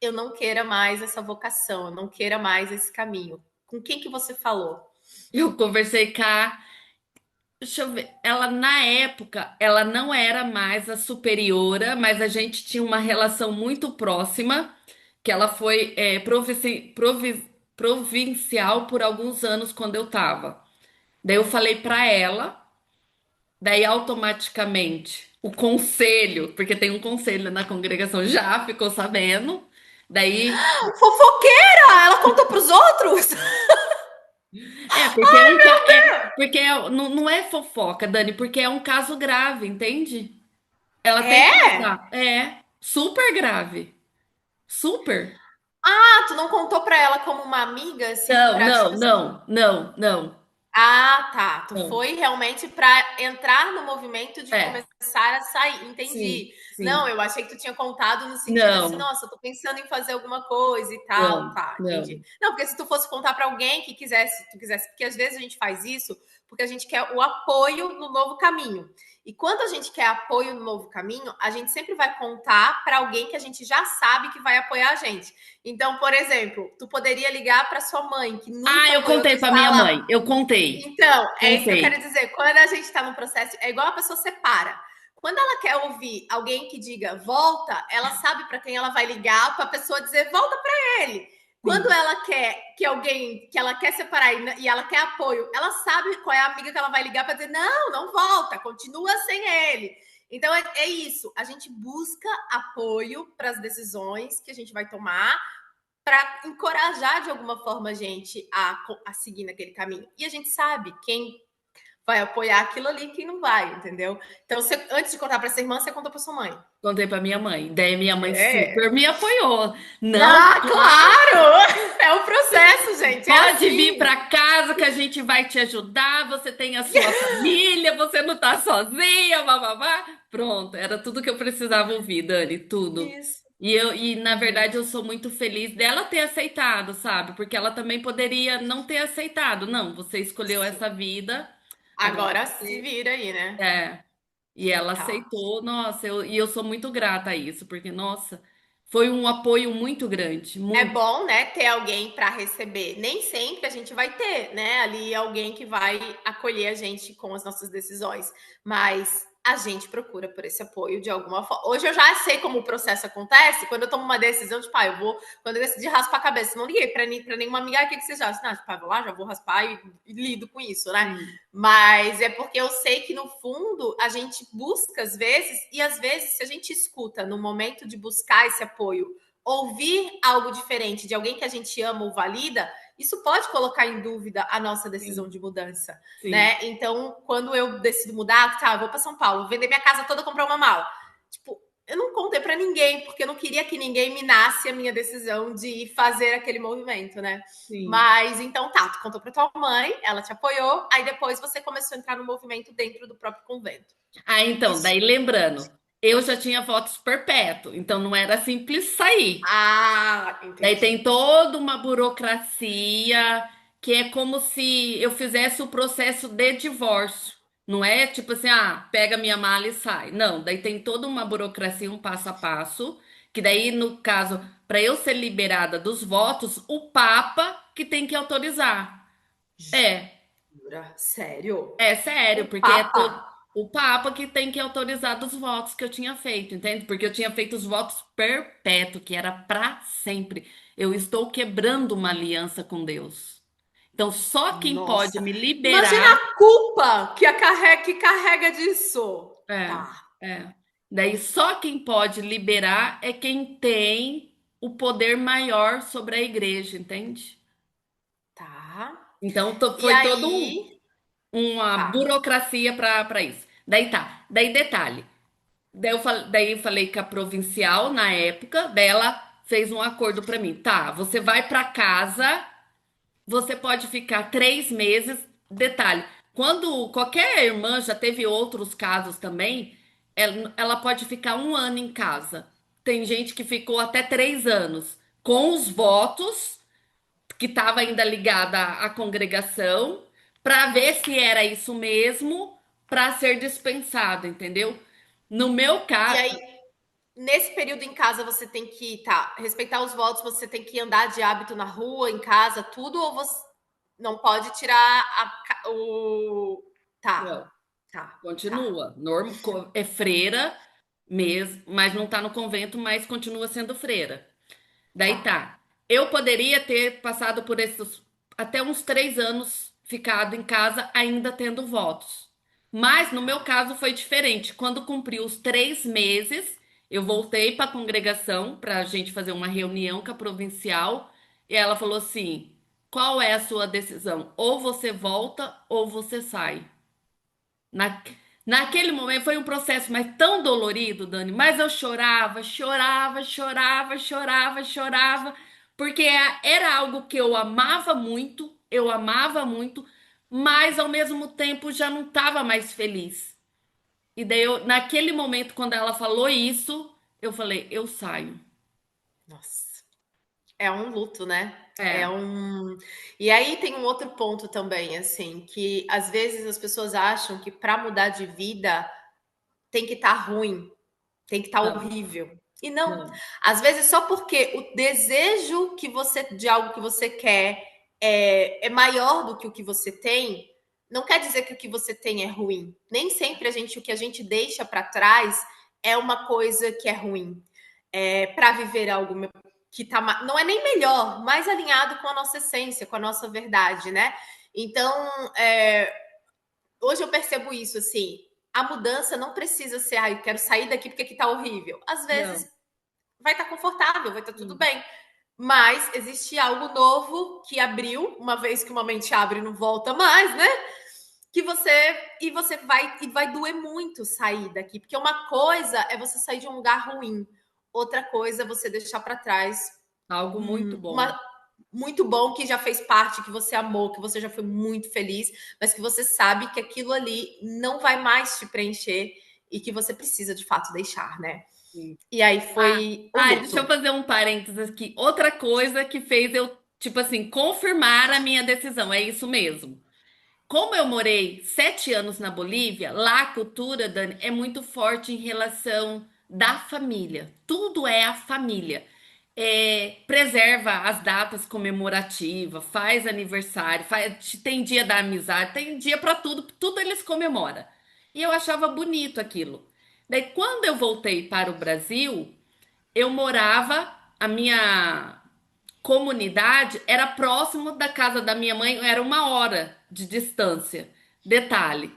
Speaker 1: eu não queira mais essa vocação, eu não queira mais esse caminho. Com quem que você falou?
Speaker 2: Eu conversei com a. Deixa eu ver. Ela, na época, ela não era mais a superiora, mas a gente tinha uma relação muito próxima, que ela foi provincial por alguns anos quando eu tava. Daí eu falei pra ela, daí automaticamente o conselho, porque tem um conselho na congregação, já ficou sabendo. Daí,
Speaker 1: Fofoqueira! Ela contou para os outros?
Speaker 2: porque não é fofoca, Dani, porque é um caso grave, entende? Ela tem que
Speaker 1: É?
Speaker 2: avisar. É super grave. Super.
Speaker 1: Ah, tu não contou para ela como uma amiga, assim,
Speaker 2: Não,
Speaker 1: para tipo
Speaker 2: não,
Speaker 1: assim.
Speaker 2: não, não, não,
Speaker 1: Ah, tá. Tu
Speaker 2: não.
Speaker 1: foi realmente para entrar no movimento de
Speaker 2: É,
Speaker 1: começar a sair.
Speaker 2: sim,
Speaker 1: Entendi. Não,
Speaker 2: sim.
Speaker 1: eu achei que tu tinha contado no sentido assim,
Speaker 2: Não,
Speaker 1: nossa, eu tô pensando em fazer alguma coisa e tal.
Speaker 2: não,
Speaker 1: Tá, entendi.
Speaker 2: não.
Speaker 1: Não, porque se tu fosse contar para alguém que quisesse, tu quisesse, porque às vezes a gente faz isso porque a gente quer o apoio no novo caminho. E quando a gente quer apoio no novo caminho, a gente sempre vai contar para alguém que a gente já sabe que vai apoiar a gente. Então, por exemplo, tu poderia ligar para sua mãe, que
Speaker 2: Ah,
Speaker 1: nunca
Speaker 2: eu
Speaker 1: apoiou,
Speaker 2: contei
Speaker 1: tu
Speaker 2: pra
Speaker 1: está
Speaker 2: minha
Speaker 1: lá.
Speaker 2: mãe. Eu contei.
Speaker 1: Então, é isso que eu quero
Speaker 2: Contei.
Speaker 1: dizer. Quando a gente está num processo, é igual a pessoa separa. Quando ela quer ouvir alguém que diga volta, ela sabe para quem ela vai ligar para a pessoa dizer volta para ele. Quando
Speaker 2: Sim.
Speaker 1: ela quer que alguém que ela quer separar e ela quer apoio, ela sabe qual é a amiga que ela vai ligar para dizer não, não volta, continua sem ele. Então é isso. A gente busca apoio para as decisões que a gente vai tomar para encorajar de alguma forma a gente a seguir naquele caminho. E a gente sabe quem vai apoiar aquilo ali e quem não vai, entendeu? Então, você, antes de contar para sua irmã, você contou para sua mãe.
Speaker 2: Contei pra minha mãe. Daí minha mãe super
Speaker 1: É.
Speaker 2: me apoiou. Não,
Speaker 1: Ah,
Speaker 2: claro,
Speaker 1: claro! É o processo, gente. É
Speaker 2: pode vir
Speaker 1: assim.
Speaker 2: pra casa que a gente vai te ajudar. Você tem a sua família, você não tá sozinha, bababá. Pronto, era tudo que eu precisava ouvir, Dani, tudo.
Speaker 1: Isso.
Speaker 2: E na verdade eu sou muito feliz dela ter aceitado, sabe? Porque ela também poderia não ter aceitado. Não, você escolheu
Speaker 1: Sim.
Speaker 2: essa vida, agora
Speaker 1: Agora se
Speaker 2: você
Speaker 1: vira aí, né?
Speaker 2: é. E ela
Speaker 1: Tá.
Speaker 2: aceitou, nossa, e eu sou muito grata a isso, porque, nossa, foi um apoio muito grande,
Speaker 1: É
Speaker 2: muito.
Speaker 1: bom, né, ter alguém para receber. Nem sempre a gente vai ter, né, ali alguém que vai acolher a gente com as nossas decisões, mas a gente procura por esse apoio de alguma forma. Hoje eu já sei como o processo acontece, quando eu tomo uma decisão, tipo, eu vou, quando eu decidi raspar a cabeça, não liguei para nenhuma amiga, o que você já? Não, tipo, vou lá, já vou raspar e lido com isso, né?
Speaker 2: Sim,
Speaker 1: Mas é porque eu sei que no fundo a gente busca às vezes, e às vezes se a gente escuta no momento de buscar esse apoio ouvir algo diferente de alguém que a gente ama ou valida, isso pode colocar em dúvida a nossa decisão
Speaker 2: sim,
Speaker 1: de mudança,
Speaker 2: sim,
Speaker 1: né? Então, quando eu decido mudar, tá, eu vou para São Paulo, vender minha casa toda, comprar uma mala. Tipo, eu não contei para ninguém, porque eu não queria que ninguém minasse a minha decisão de fazer aquele movimento, né?
Speaker 2: sim.
Speaker 1: Mas então tá, tu contou para tua mãe, ela te apoiou, aí depois você começou a entrar no movimento dentro do próprio convento.
Speaker 2: Ah, então,
Speaker 1: Isso.
Speaker 2: daí lembrando, eu já tinha votos perpétuo, então não era simples sair.
Speaker 1: Ah,
Speaker 2: Daí tem
Speaker 1: entendi.
Speaker 2: toda uma burocracia que é como se eu fizesse o processo de divórcio. Não é tipo assim, ah, pega minha mala e sai. Não, daí tem toda uma burocracia, um passo a passo, que daí, no caso, para eu ser liberada dos votos, o Papa que tem que autorizar. É,
Speaker 1: Jura? Sério?
Speaker 2: é sério,
Speaker 1: O
Speaker 2: porque é todo
Speaker 1: Papa?
Speaker 2: o Papa que tem que autorizar dos votos que eu tinha feito, entende? Porque eu tinha feito os votos perpétuo, que era para sempre. Eu estou quebrando uma aliança com Deus. Então, só quem pode
Speaker 1: Nossa.
Speaker 2: me
Speaker 1: Imagina
Speaker 2: liberar
Speaker 1: a culpa que carrega disso.
Speaker 2: é,
Speaker 1: Tá.
Speaker 2: é. Daí só quem pode liberar é quem tem. o poder maior sobre a igreja, entende?
Speaker 1: Tá.
Speaker 2: Então
Speaker 1: E
Speaker 2: foi todo um
Speaker 1: aí,
Speaker 2: uma
Speaker 1: fala.
Speaker 2: burocracia para isso. Daí tá, daí detalhe. Daí eu falei com a provincial na época, daí ela fez um acordo para mim. Tá, você vai para casa, você pode ficar 3 meses. Detalhe, quando qualquer irmã já teve outros casos também, ela pode ficar 1 ano em casa. Tem gente que ficou até 3 anos com os votos que estava ainda ligada à congregação, para ver se era isso mesmo, para ser dispensado, entendeu? No meu
Speaker 1: E
Speaker 2: caso,
Speaker 1: aí, nesse período em casa, você tem que, tá, respeitar os votos, você tem que andar de hábito na rua, em casa, tudo, ou você não pode tirar o. Tá,
Speaker 2: não,
Speaker 1: tá, tá,
Speaker 2: continua. É freira mesmo, mas não está no convento, mas continua sendo freira. Daí
Speaker 1: tá.
Speaker 2: tá. Eu poderia ter passado por esses até uns 3 anos ficado em casa, ainda tendo votos. Mas no meu caso foi diferente. Quando cumpri os 3 meses, eu voltei para a congregação para a gente fazer uma reunião com a provincial e ela falou assim: qual é a sua decisão? Ou você volta ou você sai. Na, naquele momento foi um processo mas tão dolorido, Dani, mas eu chorava, chorava, chorava, chorava, chorava, porque era algo que eu amava muito, mas ao mesmo tempo já não estava mais feliz. E daí naquele momento, quando ela falou isso, eu falei, eu saio.
Speaker 1: Nossa. É um luto, né? É
Speaker 2: É,
Speaker 1: um. E aí tem um outro ponto também, assim, que às vezes as pessoas acham que para mudar de vida tem que estar ruim, tem que estar
Speaker 2: não,
Speaker 1: horrível. E não,
Speaker 2: não,
Speaker 1: às vezes só porque o desejo que você de algo que você quer é maior do que o que você tem, não quer dizer que o que você tem é ruim. Nem sempre o que a gente deixa para trás é uma coisa que é ruim. Para viver algo que tá, não é nem melhor, mais alinhado com a nossa essência, com a nossa verdade, né? Então, hoje eu percebo isso, assim, a mudança não precisa ser, eu quero sair daqui porque aqui tá horrível. Às vezes
Speaker 2: não.
Speaker 1: vai estar confortável, vai estar tudo
Speaker 2: Sim.
Speaker 1: bem. Mas existe algo novo que abriu, uma vez que uma mente abre, não volta mais, né? Que você vai doer muito sair daqui, porque uma coisa é você sair de um lugar ruim, outra coisa é você deixar para trás
Speaker 2: Algo muito bom.
Speaker 1: uma muito bom que já fez parte, que você amou, que você já foi muito feliz, mas que você sabe que aquilo ali não vai mais te preencher e que você precisa de fato deixar, né?
Speaker 2: Sim.
Speaker 1: E aí
Speaker 2: Ah,
Speaker 1: foi o
Speaker 2: deixa eu
Speaker 1: luto.
Speaker 2: fazer um parênteses aqui. Outra coisa que fez eu, tipo assim, confirmar a minha decisão. É isso mesmo. Como eu morei 7 anos na Bolívia, lá a cultura, Dani, é muito forte em relação da família. Tudo é a família. Preserva as datas comemorativas, faz aniversário, tem dia da amizade, tem dia para tudo, tudo eles comemoram. E eu achava bonito aquilo. Daí, quando eu voltei para o Brasil, eu morava, a minha comunidade era próximo da casa da minha mãe, era 1 hora de distância. Detalhe,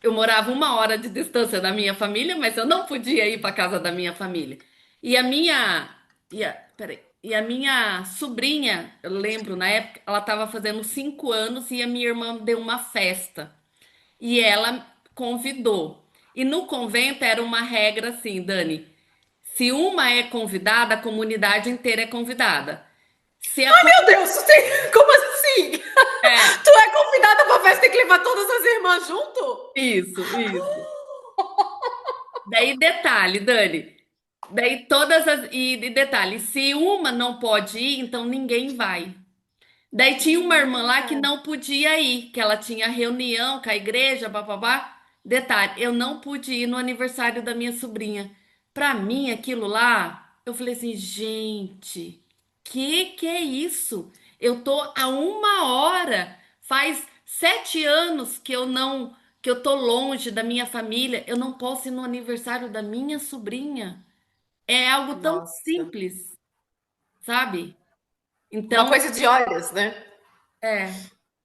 Speaker 2: eu morava 1 hora de distância da minha família, mas eu não podia ir para casa da minha família. E a minha, e a minha sobrinha, eu lembro na época, ela estava fazendo 5 anos e a minha irmã deu uma festa e ela convidou. E no convento era uma regra assim, Dani. Se uma é convidada, a comunidade inteira é convidada. Se a,
Speaker 1: Meu Deus, como assim?
Speaker 2: É,
Speaker 1: Tu é convidada pra festa, tem que levar todas as irmãs junto?
Speaker 2: isso. Daí detalhe, Dani. Daí todas as. E detalhe, se uma não pode ir, então ninguém vai. Daí tinha uma irmã lá que
Speaker 1: Menina.
Speaker 2: não podia ir, que ela tinha reunião com a igreja, bababá. Detalhe, eu não pude ir no aniversário da minha sobrinha. Pra mim, aquilo lá, eu falei assim, gente, que é isso? Eu tô a 1 hora, faz 7 anos que eu tô longe da minha família, eu não posso ir no aniversário da minha sobrinha. É algo tão
Speaker 1: Nossa.
Speaker 2: simples, sabe?
Speaker 1: Uma
Speaker 2: Então,
Speaker 1: coisa de olhos, né?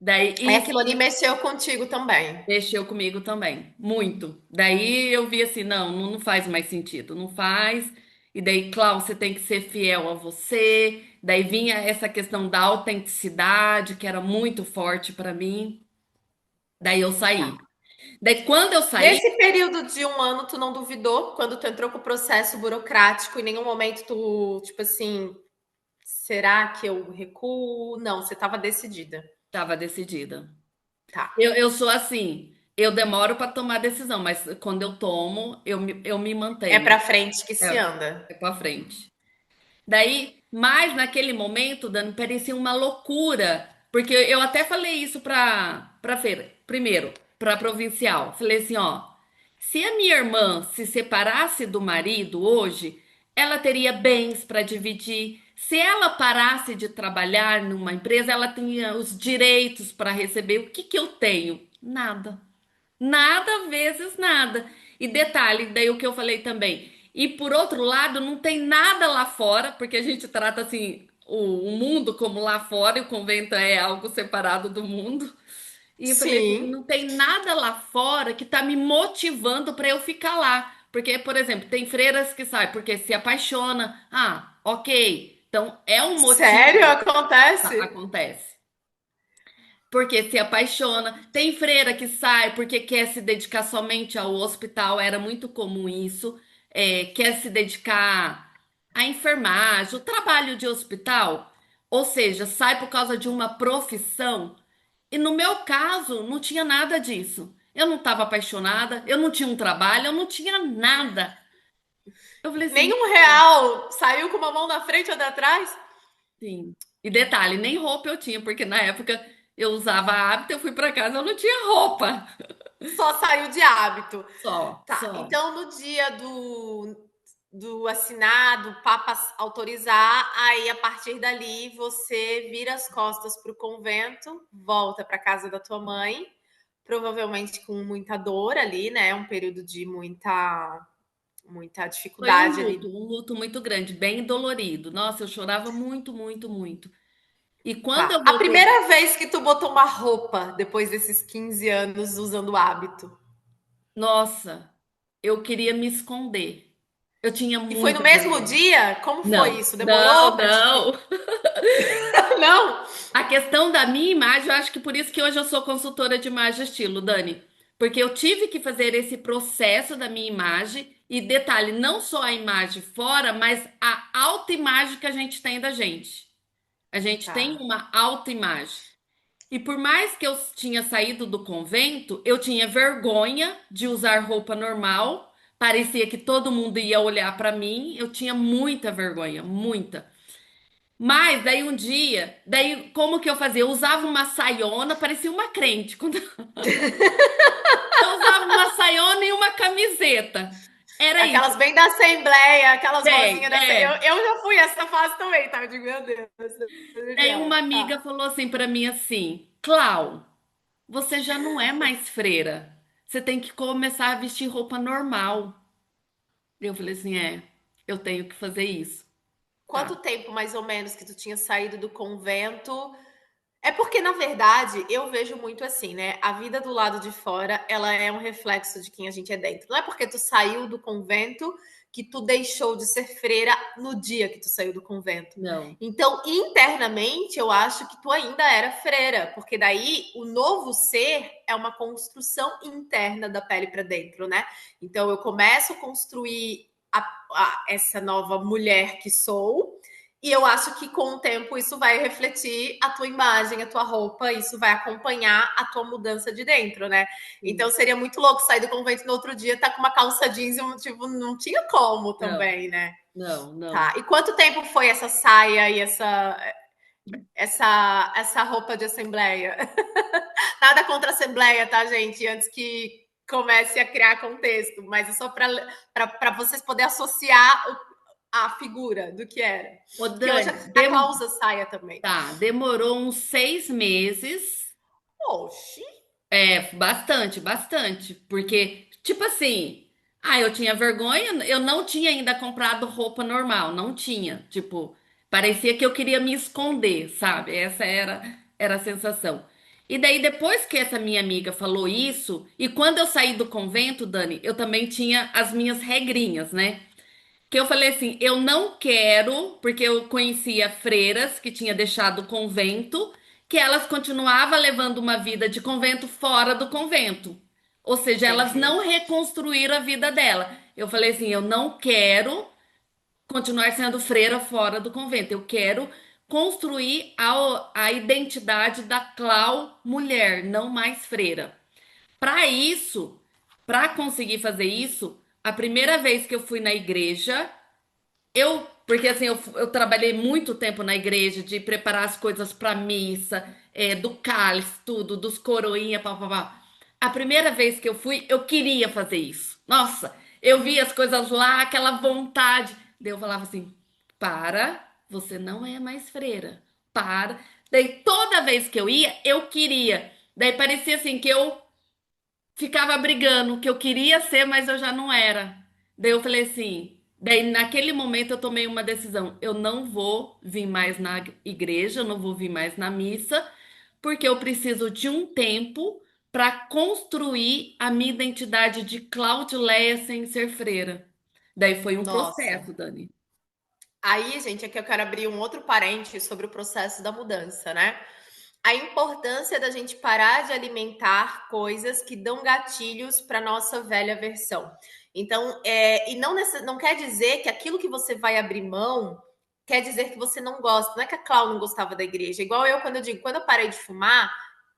Speaker 2: daí
Speaker 1: Aí
Speaker 2: isso
Speaker 1: aquilo ali mexeu contigo também.
Speaker 2: mexeu comigo também, muito. Daí eu vi assim, não faz mais sentido, não faz. E daí, Clau, você tem que ser fiel a você. Daí vinha essa questão da autenticidade, que era muito forte pra mim. Daí eu saí.
Speaker 1: Tá.
Speaker 2: Daí quando eu saí,
Speaker 1: Nesse período de um ano, tu não duvidou quando tu entrou com o processo burocrático? Em nenhum momento tu, tipo assim, será que eu recuo? Não, você estava decidida.
Speaker 2: tava decidida.
Speaker 1: Tá.
Speaker 2: Eu sou assim, eu demoro pra tomar decisão, mas quando eu tomo, eu me
Speaker 1: É
Speaker 2: mantenho.
Speaker 1: pra frente que se
Speaker 2: É,
Speaker 1: anda.
Speaker 2: é pra frente. Daí, mas naquele momento, Dani, parecia uma loucura, porque eu até falei isso para feira, primeiro, para provincial. Falei assim, ó, se a minha irmã se separasse do marido hoje, ela teria bens para dividir. Se ela parasse de trabalhar numa empresa, ela tinha os direitos para receber. O que que eu tenho? Nada. Nada vezes nada. E detalhe, daí o que eu falei também. E por outro lado, não tem nada lá fora, porque a gente trata assim o mundo como lá fora, e o convento é algo separado do mundo. E eu falei assim,
Speaker 1: Sim.
Speaker 2: não tem nada lá fora que tá me motivando para eu ficar lá. Porque, por exemplo, tem freiras que saem porque se apaixona. Ah, ok. Então é um
Speaker 1: Sério?
Speaker 2: motivo.
Speaker 1: Acontece?
Speaker 2: Acontece porque se apaixona. Tem freira que sai porque quer se dedicar somente ao hospital, era muito comum isso. Quer se dedicar à enfermagem, o trabalho de hospital, ou seja, sai por causa de uma profissão. E no meu caso, não tinha nada disso. Eu não estava apaixonada, eu não tinha um trabalho, eu não tinha nada. Eu falei assim,
Speaker 1: Nenhum real saiu com uma mão na frente ou atrás?
Speaker 2: sim. E detalhe, nem roupa eu tinha, porque na época eu usava hábito, eu fui para casa, eu não tinha roupa.
Speaker 1: Só saiu de hábito.
Speaker 2: Só,
Speaker 1: Tá.
Speaker 2: só.
Speaker 1: Então, no dia do assinado, o Papa autorizar, aí a partir dali você vira as costas para o convento, volta para casa da tua mãe, provavelmente com muita dor ali, né? Um período de muita
Speaker 2: Foi
Speaker 1: dificuldade ali.
Speaker 2: um luto muito grande, bem dolorido. Nossa, eu chorava muito, muito, muito. E quando
Speaker 1: Tá.
Speaker 2: eu
Speaker 1: A
Speaker 2: voltei,
Speaker 1: primeira vez que tu botou uma roupa depois desses 15 anos usando o hábito.
Speaker 2: nossa, eu queria me esconder. Eu tinha
Speaker 1: E foi no
Speaker 2: muita
Speaker 1: mesmo
Speaker 2: vergonha.
Speaker 1: dia? Como foi
Speaker 2: Não,
Speaker 1: isso?
Speaker 2: não,
Speaker 1: Demorou para te.
Speaker 2: não.
Speaker 1: Não!
Speaker 2: A questão da minha imagem, eu acho que por isso que hoje eu sou consultora de imagem e estilo, Dani. Porque eu tive que fazer esse processo da minha imagem. E detalhe, não só a imagem fora, mas a autoimagem que a gente tem da gente. A gente tem
Speaker 1: Tá.
Speaker 2: uma autoimagem. E por mais que eu tinha saído do convento, eu tinha vergonha de usar roupa normal. Parecia que todo mundo ia olhar para mim. Eu tinha muita vergonha, muita. Mas daí um dia, daí como que eu fazia? Eu usava uma saiona, parecia uma crente. Quando eu usava uma saiona e uma camiseta. Era isso.
Speaker 1: Aquelas bem da Assembleia, aquelas
Speaker 2: Bem,
Speaker 1: rosinhas da Assembleia. Eu já fui essa fase também, tá? Eu digo, meu Deus.
Speaker 2: daí uma
Speaker 1: Tá.
Speaker 2: amiga falou assim para mim assim: Clau, você já não é mais freira. Você tem que começar a vestir roupa normal. Eu falei assim: eu tenho que fazer isso.
Speaker 1: Quanto
Speaker 2: Tá.
Speaker 1: tempo, mais ou menos, que tu tinha saído do convento? É porque, na verdade, eu vejo muito assim, né? A vida do lado de fora, ela é um reflexo de quem a gente é dentro. Não é porque tu saiu do convento que tu deixou de ser freira no dia que tu saiu do convento.
Speaker 2: Não.
Speaker 1: Então, internamente, eu acho que tu ainda era freira, porque daí o novo ser é uma construção interna da pele para dentro, né? Então, eu começo a construir essa nova mulher que sou, e eu acho que com o tempo isso vai refletir a tua imagem, a tua roupa, isso vai acompanhar a tua mudança de dentro, né? Então
Speaker 2: Sim.
Speaker 1: seria muito louco sair do convento no outro dia, tá com uma calça jeans, tipo, não tinha como
Speaker 2: Não,
Speaker 1: também, né?
Speaker 2: não,
Speaker 1: Tá.
Speaker 2: não.
Speaker 1: E quanto tempo foi essa saia e essa roupa de assembleia? Nada contra a assembleia, tá, gente? Antes que comece a criar contexto, mas é só para vocês poderem associar a figura do que era.
Speaker 2: Ô,
Speaker 1: Porque hoje
Speaker 2: Dani,
Speaker 1: a Cláudia usa saia também.
Speaker 2: tá, demorou uns 6 meses.
Speaker 1: Oxi.
Speaker 2: Bastante, bastante. Porque, tipo assim, eu tinha vergonha, eu não tinha ainda comprado roupa normal, não tinha. Tipo, parecia que eu queria me esconder, sabe? Essa era a sensação. E daí, depois que essa minha amiga falou isso, e quando eu saí do convento, Dani, eu também tinha as minhas regrinhas, né? que eu falei assim, eu não quero, porque eu conhecia freiras que tinha deixado o convento, que elas continuavam levando uma vida de convento fora do convento. Ou seja, elas
Speaker 1: Entendi.
Speaker 2: não reconstruíram a vida dela. Eu falei assim, eu não quero continuar sendo freira fora do convento. Eu quero construir a identidade da Clau mulher, não mais freira. Para isso, para conseguir fazer isso, a primeira vez que eu fui na igreja, porque assim, eu trabalhei muito tempo na igreja de preparar as coisas para missa, do cálice, tudo, dos coroinha, pá. A primeira vez que eu fui, eu queria fazer isso. Nossa, eu via as coisas lá, aquela vontade. Daí eu falava assim: para, você não é mais freira. Para. Daí toda vez que eu ia, eu queria. Daí parecia assim que eu ficava brigando, que eu queria ser, mas eu já não era. Daí eu falei assim, daí naquele momento eu tomei uma decisão, eu não vou vir mais na igreja, eu não vou vir mais na missa, porque eu preciso de um tempo para construir a minha identidade de Claudileia sem ser freira. Daí foi um
Speaker 1: Nossa.
Speaker 2: processo, Dani.
Speaker 1: Aí, gente, aqui eu quero abrir um outro parênteses sobre o processo da mudança, né? A importância da gente parar de alimentar coisas que dão gatilhos para nossa velha versão. Então, e não quer dizer que aquilo que você vai abrir mão quer dizer que você não gosta. Não é que a Clau não gostava da igreja. Igual eu, quando eu digo, quando eu parei de fumar,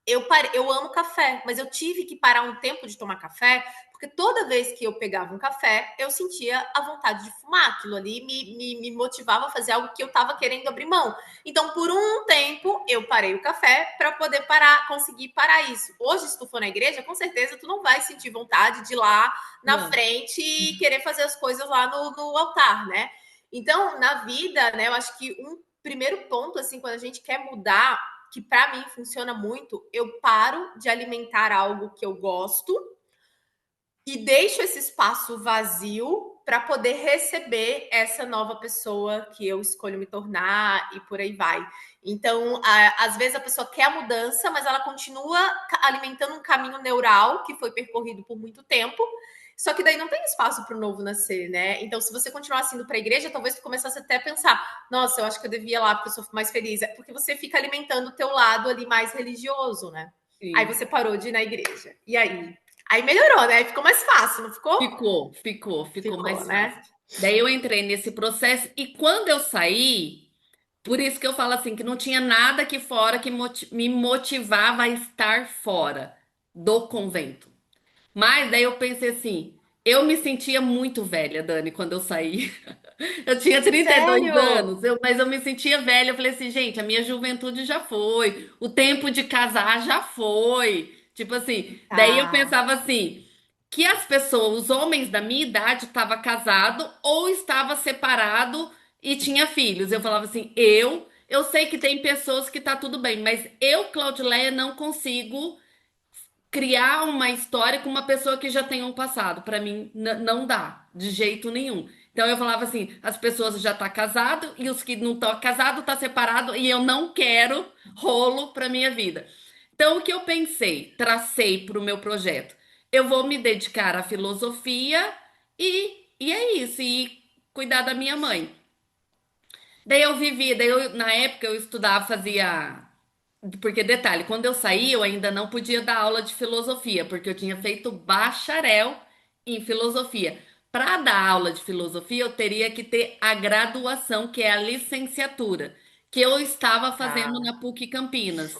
Speaker 1: eu amo café, mas eu tive que parar um tempo de tomar café, porque toda vez que eu pegava um café, eu sentia a vontade de fumar. Aquilo ali me motivava a fazer algo que eu estava querendo abrir mão. Então, por um tempo, eu parei o café para poder parar, conseguir parar isso. Hoje, se tu for na igreja, com certeza tu não vai sentir vontade de ir lá na
Speaker 2: Não.
Speaker 1: frente e querer fazer as coisas lá no altar, né? Então, na vida, né, eu acho que um primeiro ponto, assim, quando a gente quer mudar, que para mim funciona muito, eu paro de alimentar algo que eu gosto e deixo esse espaço vazio para poder receber essa nova pessoa que eu escolho me tornar e por aí vai. Então, às vezes a pessoa quer a mudança, mas ela continua alimentando um caminho neural que foi percorrido por muito tempo. Só que daí não tem espaço para o novo nascer, né? Então, se você continuar indo para a igreja, talvez tu começasse até a pensar: nossa, eu acho que eu devia ir lá porque eu sou mais feliz. É porque você fica alimentando o teu lado ali mais religioso, né? Aí
Speaker 2: Sim.
Speaker 1: você parou de ir na igreja. E aí? Aí melhorou, né? Ficou mais fácil, não ficou?
Speaker 2: Ficou
Speaker 1: Ficou,
Speaker 2: mais fácil.
Speaker 1: né?
Speaker 2: Daí eu entrei nesse processo e quando eu saí, por isso que eu falo assim, que não tinha nada aqui fora que me motivava a estar fora do convento. Mas daí eu pensei assim, eu me sentia muito velha, Dani, quando eu saí. Eu tinha 32
Speaker 1: Sério?
Speaker 2: anos, mas eu me sentia velha. Eu falei assim, gente, a minha juventude já foi, o tempo de casar já foi. Tipo assim, daí eu
Speaker 1: Tá.
Speaker 2: pensava assim, que as pessoas, os homens da minha idade, estavam casados ou estava separado e tinha filhos. Eu falava assim, eu sei que tem pessoas que tá tudo bem, mas eu, Claudileia, não consigo criar uma história com uma pessoa que já tem um passado. Para mim, não dá, de jeito nenhum. Então eu falava assim, as pessoas já tá casado e os que não estão casados tá separado e eu não quero rolo para minha vida. Então o que eu pensei, tracei para o meu projeto, eu vou me dedicar à filosofia e é isso, e cuidar da minha mãe. Daí eu vivi, na época eu estudava, fazia porque, detalhe, quando eu saí, eu ainda não podia dar aula de filosofia, porque eu tinha feito bacharel em filosofia. Para dar aula de filosofia, eu teria que ter a graduação, que é a licenciatura, que eu estava fazendo
Speaker 1: Tá.
Speaker 2: na PUC Campinas,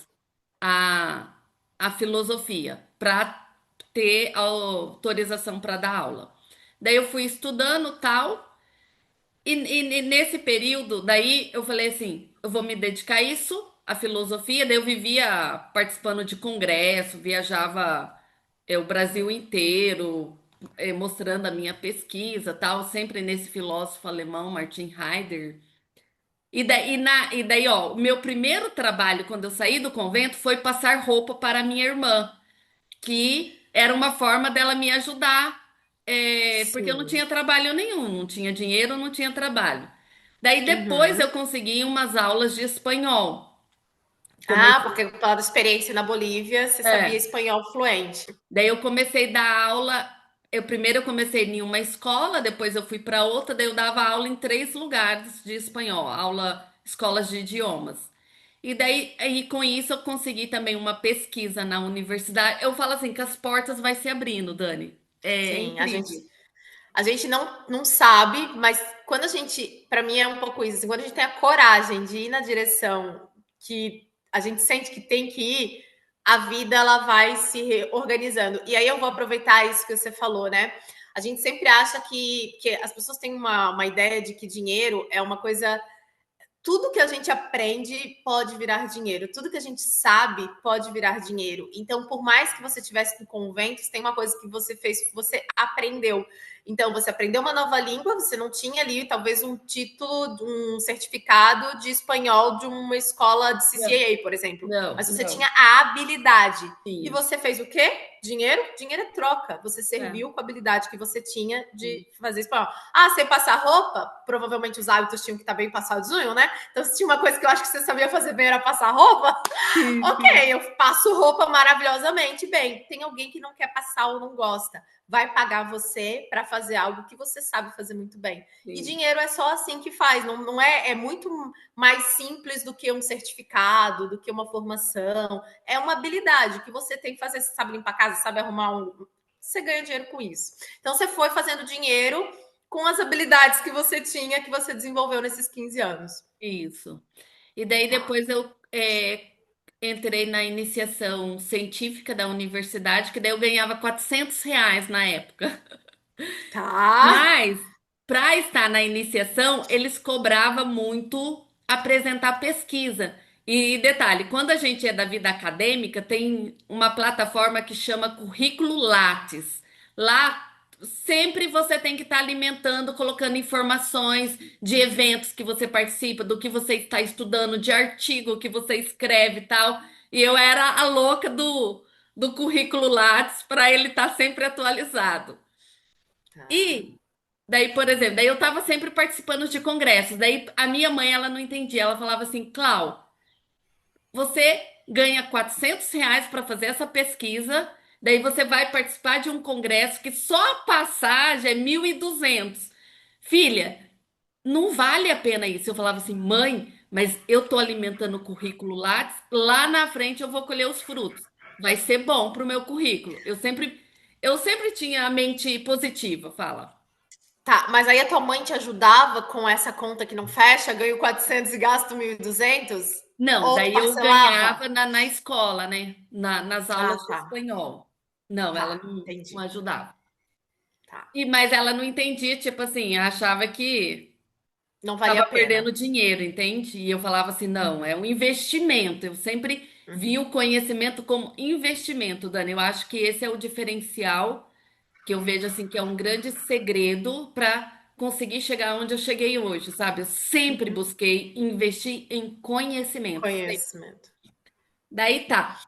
Speaker 2: a, a filosofia, para ter a autorização para dar aula. Daí eu fui estudando tal. E nesse período, daí eu falei assim, eu vou me dedicar a isso, a filosofia. Daí eu vivia participando de congresso, viajava o Brasil inteiro, mostrando a minha pesquisa, tal, sempre nesse filósofo alemão, Martin Heidegger. E daí, ó, o meu primeiro trabalho quando eu saí do convento foi passar roupa para minha irmã, que era uma forma dela me ajudar, porque eu não
Speaker 1: Sim.
Speaker 2: tinha trabalho nenhum, não tinha dinheiro, não tinha trabalho. Daí depois
Speaker 1: Uhum.
Speaker 2: eu consegui umas aulas de espanhol.
Speaker 1: Ah,
Speaker 2: Comecei,
Speaker 1: porque pela experiência na Bolívia, você sabia
Speaker 2: é,
Speaker 1: espanhol fluente.
Speaker 2: daí eu comecei a dar aula. primeiro eu comecei em uma escola, depois eu fui para outra, daí eu dava aula em 3 lugares de espanhol, aula, escolas de idiomas. E daí, aí, com isso, eu consegui também uma pesquisa na universidade. Eu falo assim, que as portas vai se abrindo, Dani. É
Speaker 1: Sim, a gente
Speaker 2: incrível.
Speaker 1: A gente não sabe, mas quando a gente, para mim é um pouco isso, assim, quando a gente tem a coragem de ir na direção que a gente sente que tem que ir, a vida ela vai se reorganizando. E aí eu vou aproveitar isso que você falou, né? A gente sempre acha que as pessoas têm uma ideia de que dinheiro é uma coisa, tudo que a gente aprende pode virar dinheiro, tudo que a gente sabe pode virar dinheiro. Então, por mais que você tivesse no convento, tem uma coisa que você fez, que você aprendeu. Então, você aprendeu uma nova língua, você não tinha ali talvez um título, um certificado de espanhol de uma escola de
Speaker 2: Não,
Speaker 1: CCAA, por exemplo,
Speaker 2: não,
Speaker 1: mas você tinha
Speaker 2: não.
Speaker 1: a habilidade. E
Speaker 2: Tinha.
Speaker 1: você fez o quê? Dinheiro? Dinheiro é troca. Você
Speaker 2: É,
Speaker 1: serviu com a habilidade que você tinha de
Speaker 2: sim.
Speaker 1: fazer espanhol. Ah, você passar roupa? Provavelmente os hábitos tinham que estar bem passados, né? Então, se tinha uma coisa que eu acho que você sabia fazer bem era passar roupa,
Speaker 2: Sim, sim.
Speaker 1: ok, eu passo roupa maravilhosamente bem. Tem alguém que não quer passar ou não gosta. Vai pagar você para fazer algo que você sabe fazer muito bem. E
Speaker 2: Sim.
Speaker 1: dinheiro é só assim que faz, não é, é muito mais simples do que um certificado, do que uma formação. É uma habilidade que você tem que fazer. Você sabe limpar a casa, sabe arrumar um. Você ganha dinheiro com isso. Então você foi fazendo dinheiro com as habilidades que você tinha, que você desenvolveu nesses 15 anos.
Speaker 2: Isso. E daí
Speaker 1: Tá.
Speaker 2: depois eu entrei na iniciação científica da universidade, que daí eu ganhava R$ 400 na época.
Speaker 1: Tá.
Speaker 2: Mas, para estar na iniciação, eles cobravam muito apresentar pesquisa. E detalhe, quando a gente é da vida acadêmica, tem uma plataforma que chama Currículo Lattes. Lá, sempre você tem que estar alimentando, colocando informações de eventos que você participa, do que você está estudando, de artigo que você escreve e tal. E eu era a louca do Currículo Lattes para ele estar sempre atualizado.
Speaker 1: Tá.
Speaker 2: E daí, por exemplo, daí eu tava sempre participando de congressos. Daí a minha mãe, ela não entendia. Ela falava assim, Clau, você ganha R$ 400 para fazer essa pesquisa, daí você vai participar de um congresso que só a passagem é 1.200. Filha, não vale a pena isso. Eu falava assim, mãe, mas eu tô alimentando o currículo lá na frente eu vou colher os frutos. Vai ser bom pro meu currículo. Eu sempre tinha a mente positiva, fala.
Speaker 1: Tá, mas aí a tua mãe te ajudava com essa conta que não fecha, ganho 400 e gasto 1.200?
Speaker 2: Não,
Speaker 1: Ou
Speaker 2: daí eu
Speaker 1: parcelava?
Speaker 2: ganhava na escola, né? Nas aulas
Speaker 1: Ah,
Speaker 2: de
Speaker 1: tá.
Speaker 2: espanhol. Não, ela
Speaker 1: Tá,
Speaker 2: não
Speaker 1: entendi.
Speaker 2: ajudava.
Speaker 1: Tá.
Speaker 2: Mas ela não entendia, tipo assim, achava que
Speaker 1: Não valia
Speaker 2: estava
Speaker 1: a
Speaker 2: perdendo
Speaker 1: pena.
Speaker 2: dinheiro, entende? E eu falava assim, não, é um investimento. Eu sempre vi
Speaker 1: Uhum.
Speaker 2: o conhecimento como investimento, Dani. Eu acho que esse é o diferencial que eu vejo assim que é um grande segredo para conseguir chegar onde eu cheguei hoje, sabe? Eu sempre busquei investir em conhecimento.
Speaker 1: Conhecimento.
Speaker 2: Daí tá.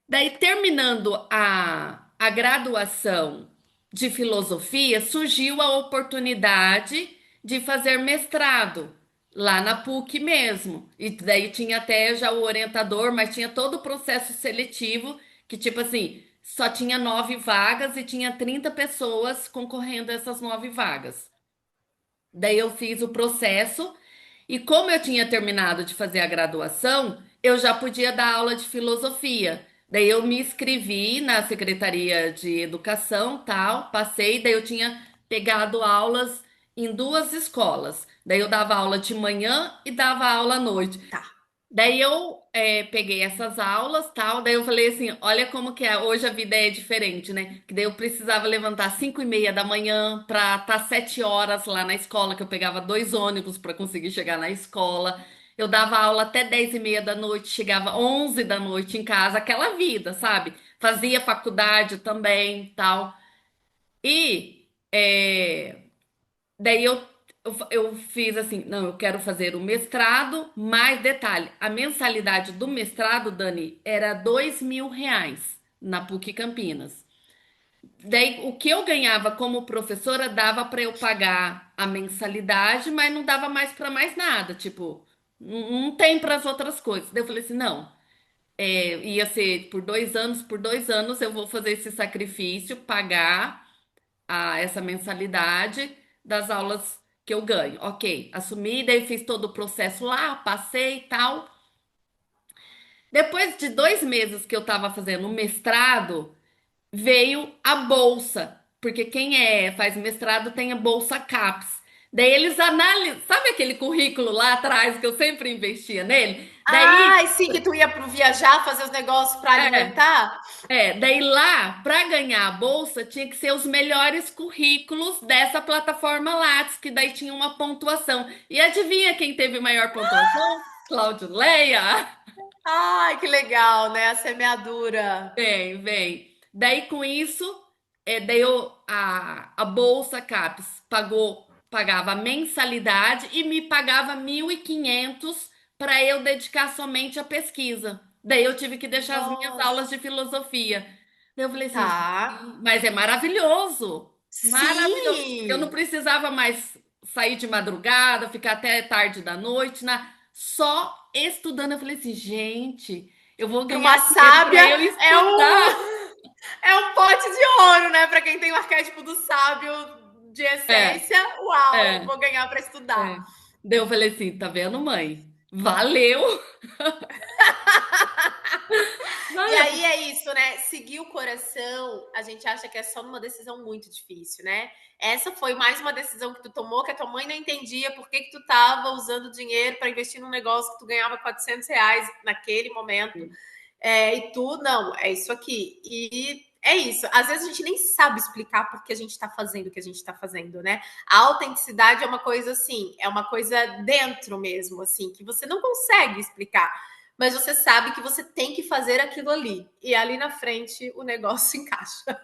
Speaker 2: Daí, terminando a graduação de filosofia, surgiu a oportunidade de fazer mestrado lá na PUC mesmo. E daí tinha até já o orientador, mas tinha todo o processo seletivo, que tipo assim, só tinha 9 vagas e tinha 30 pessoas concorrendo a essas 9 vagas. Daí eu fiz o processo e como eu tinha terminado de fazer a graduação, eu já podia dar aula de filosofia. Daí eu me inscrevi na Secretaria de Educação, tal, passei, daí eu tinha pegado aulas em 2 escolas. Daí eu dava aula de manhã e dava aula à noite.
Speaker 1: Tá.
Speaker 2: Daí eu peguei essas aulas, tal, daí eu falei assim, olha como que é, hoje a vida é diferente, né? Que daí eu precisava levantar 5:30 da manhã para estar 7 horas lá na escola, que eu pegava 2 ônibus para conseguir chegar na escola. Eu dava aula até 10:30 da noite, chegava 11 da noite em casa, aquela vida, sabe? Fazia faculdade também, tal. E daí eu fiz assim, não, eu quero fazer o mestrado, mais detalhe, a mensalidade do mestrado, Dani, era R$ 2.000 na PUC Campinas. Daí o que eu ganhava como professora dava para eu pagar a mensalidade, mas não dava mais para mais nada, tipo, não tem para as outras coisas. Daí eu falei assim, não, ia ser por 2 anos eu vou fazer esse sacrifício, pagar. essa mensalidade das aulas que eu ganho. Ok, assumi, daí fiz todo o processo lá, passei e tal. Depois de 2 meses que eu estava fazendo o mestrado, veio a bolsa, porque quem faz mestrado tem a bolsa CAPES. Daí eles analisam, sabe aquele currículo lá atrás que eu sempre investia nele? Daí,
Speaker 1: Ai, sim, que tu ia pro viajar, fazer os negócios para
Speaker 2: é,
Speaker 1: alimentar?
Speaker 2: daí lá, para ganhar a bolsa, tinha que ser os melhores currículos dessa plataforma Lattes, que daí tinha uma pontuação. E adivinha quem teve maior pontuação? Cláudio Leia.
Speaker 1: Ai, que legal, né? A semeadura.
Speaker 2: Vem. Daí com isso, a Bolsa CAPES pagava a mensalidade e me pagava 1.500 para eu dedicar somente à pesquisa. Daí eu tive que deixar as minhas
Speaker 1: Nossa.
Speaker 2: aulas de filosofia. Daí eu falei assim,
Speaker 1: Tá.
Speaker 2: mas é maravilhoso, maravilhoso. Eu não
Speaker 1: Sim.
Speaker 2: precisava mais sair de madrugada, ficar até tarde da noite, só estudando. Eu falei assim, gente. Eu vou
Speaker 1: Para
Speaker 2: ganhar
Speaker 1: uma
Speaker 2: dinheiro para
Speaker 1: sábia
Speaker 2: eu
Speaker 1: é um
Speaker 2: estudar.
Speaker 1: é um pote de ouro, né? Para quem tem o arquétipo do sábio de
Speaker 2: É,
Speaker 1: essência, uau,
Speaker 2: é,
Speaker 1: vou ganhar para estudar.
Speaker 2: é. Daí eu falei assim, tá vendo, mãe? Valeu,
Speaker 1: E
Speaker 2: valeu.
Speaker 1: aí é isso, né? Seguir o coração, a gente acha que é só numa decisão muito difícil, né? Essa foi mais uma decisão que tu tomou, que a tua mãe não entendia por que que tu tava usando dinheiro para investir num negócio que tu ganhava R$ 400 naquele momento. E tu, não, é isso aqui. E é isso. Às vezes a gente nem sabe explicar por que a gente está fazendo o que a gente está fazendo, né? A autenticidade é uma coisa assim, é uma coisa dentro mesmo, assim, que você não consegue explicar. Mas você sabe que você tem que fazer aquilo ali. E ali na frente o negócio encaixa.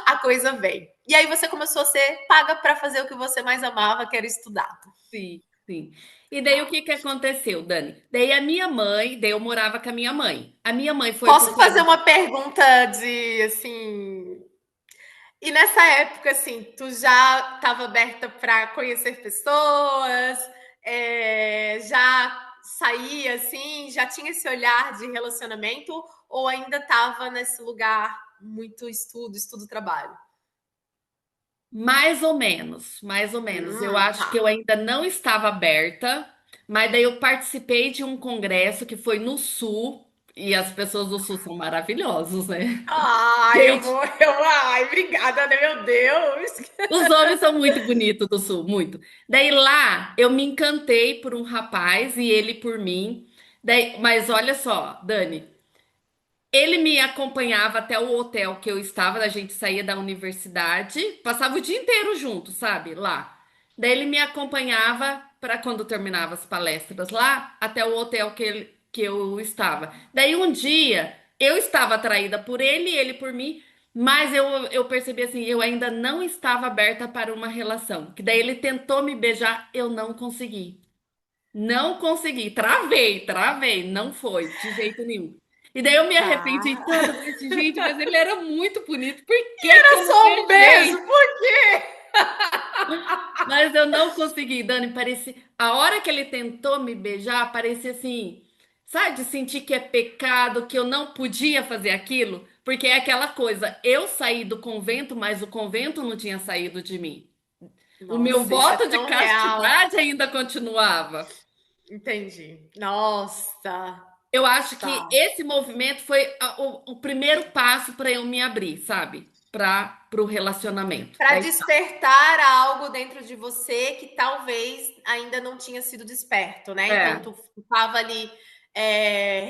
Speaker 1: A coisa vem. E aí você começou a ser paga para fazer o que você mais amava, que era estudar.
Speaker 2: Sim, sim. E daí o que que aconteceu, Dani? Daí eu morava com a minha mãe. A minha mãe foi pro
Speaker 1: Posso fazer
Speaker 2: Brasil.
Speaker 1: uma pergunta de assim. E nessa época, assim, tu já estava aberta para conhecer pessoas, já saía assim, já tinha esse olhar de relacionamento, ou ainda estava nesse lugar muito estudo, estudo, trabalho?
Speaker 2: Mais ou menos, mais ou menos. Eu acho
Speaker 1: Tá.
Speaker 2: que eu ainda não estava aberta, mas daí eu participei de um congresso que foi no Sul, e as pessoas do Sul são maravilhosos, né?
Speaker 1: Ai,
Speaker 2: Gente,
Speaker 1: ai, obrigada, né, meu Deus.
Speaker 2: os homens são muito bonitos do Sul, muito. Daí lá eu me encantei por um rapaz e ele por mim. Daí, mas olha só, Dani, ele me acompanhava até o hotel que eu estava, a gente saía da universidade, passava o dia inteiro junto, sabe? Lá. Daí ele me acompanhava para quando terminava as palestras lá, até o hotel que eu estava. Daí um dia eu estava atraída por ele, ele por mim, mas eu percebi assim, eu ainda não estava aberta para uma relação. Que daí ele tentou me beijar, eu não consegui. Não consegui, travei, não foi, de jeito nenhum. E daí eu me arrependi
Speaker 1: Tá.
Speaker 2: tanto, eu falei assim, gente, mas ele era muito bonito, por que que
Speaker 1: Era
Speaker 2: eu não
Speaker 1: só um beijo,
Speaker 2: beijei?
Speaker 1: por quê?
Speaker 2: Mas eu não consegui, Dani, parecia, a hora que ele tentou me beijar, parecia assim, sabe, de sentir que é pecado, que eu não podia fazer aquilo, porque é aquela coisa, eu saí do convento, mas o convento não tinha saído de mim. O meu
Speaker 1: Nossa, isso é
Speaker 2: voto de
Speaker 1: tão real.
Speaker 2: castidade ainda continuava.
Speaker 1: Entendi. Nossa,
Speaker 2: Eu acho que
Speaker 1: tá.
Speaker 2: esse movimento foi o primeiro passo para eu me abrir, sabe? Para o relacionamento.
Speaker 1: Para despertar algo dentro de você que talvez ainda não tinha sido desperto, né? Então
Speaker 2: É.
Speaker 1: tu estava ali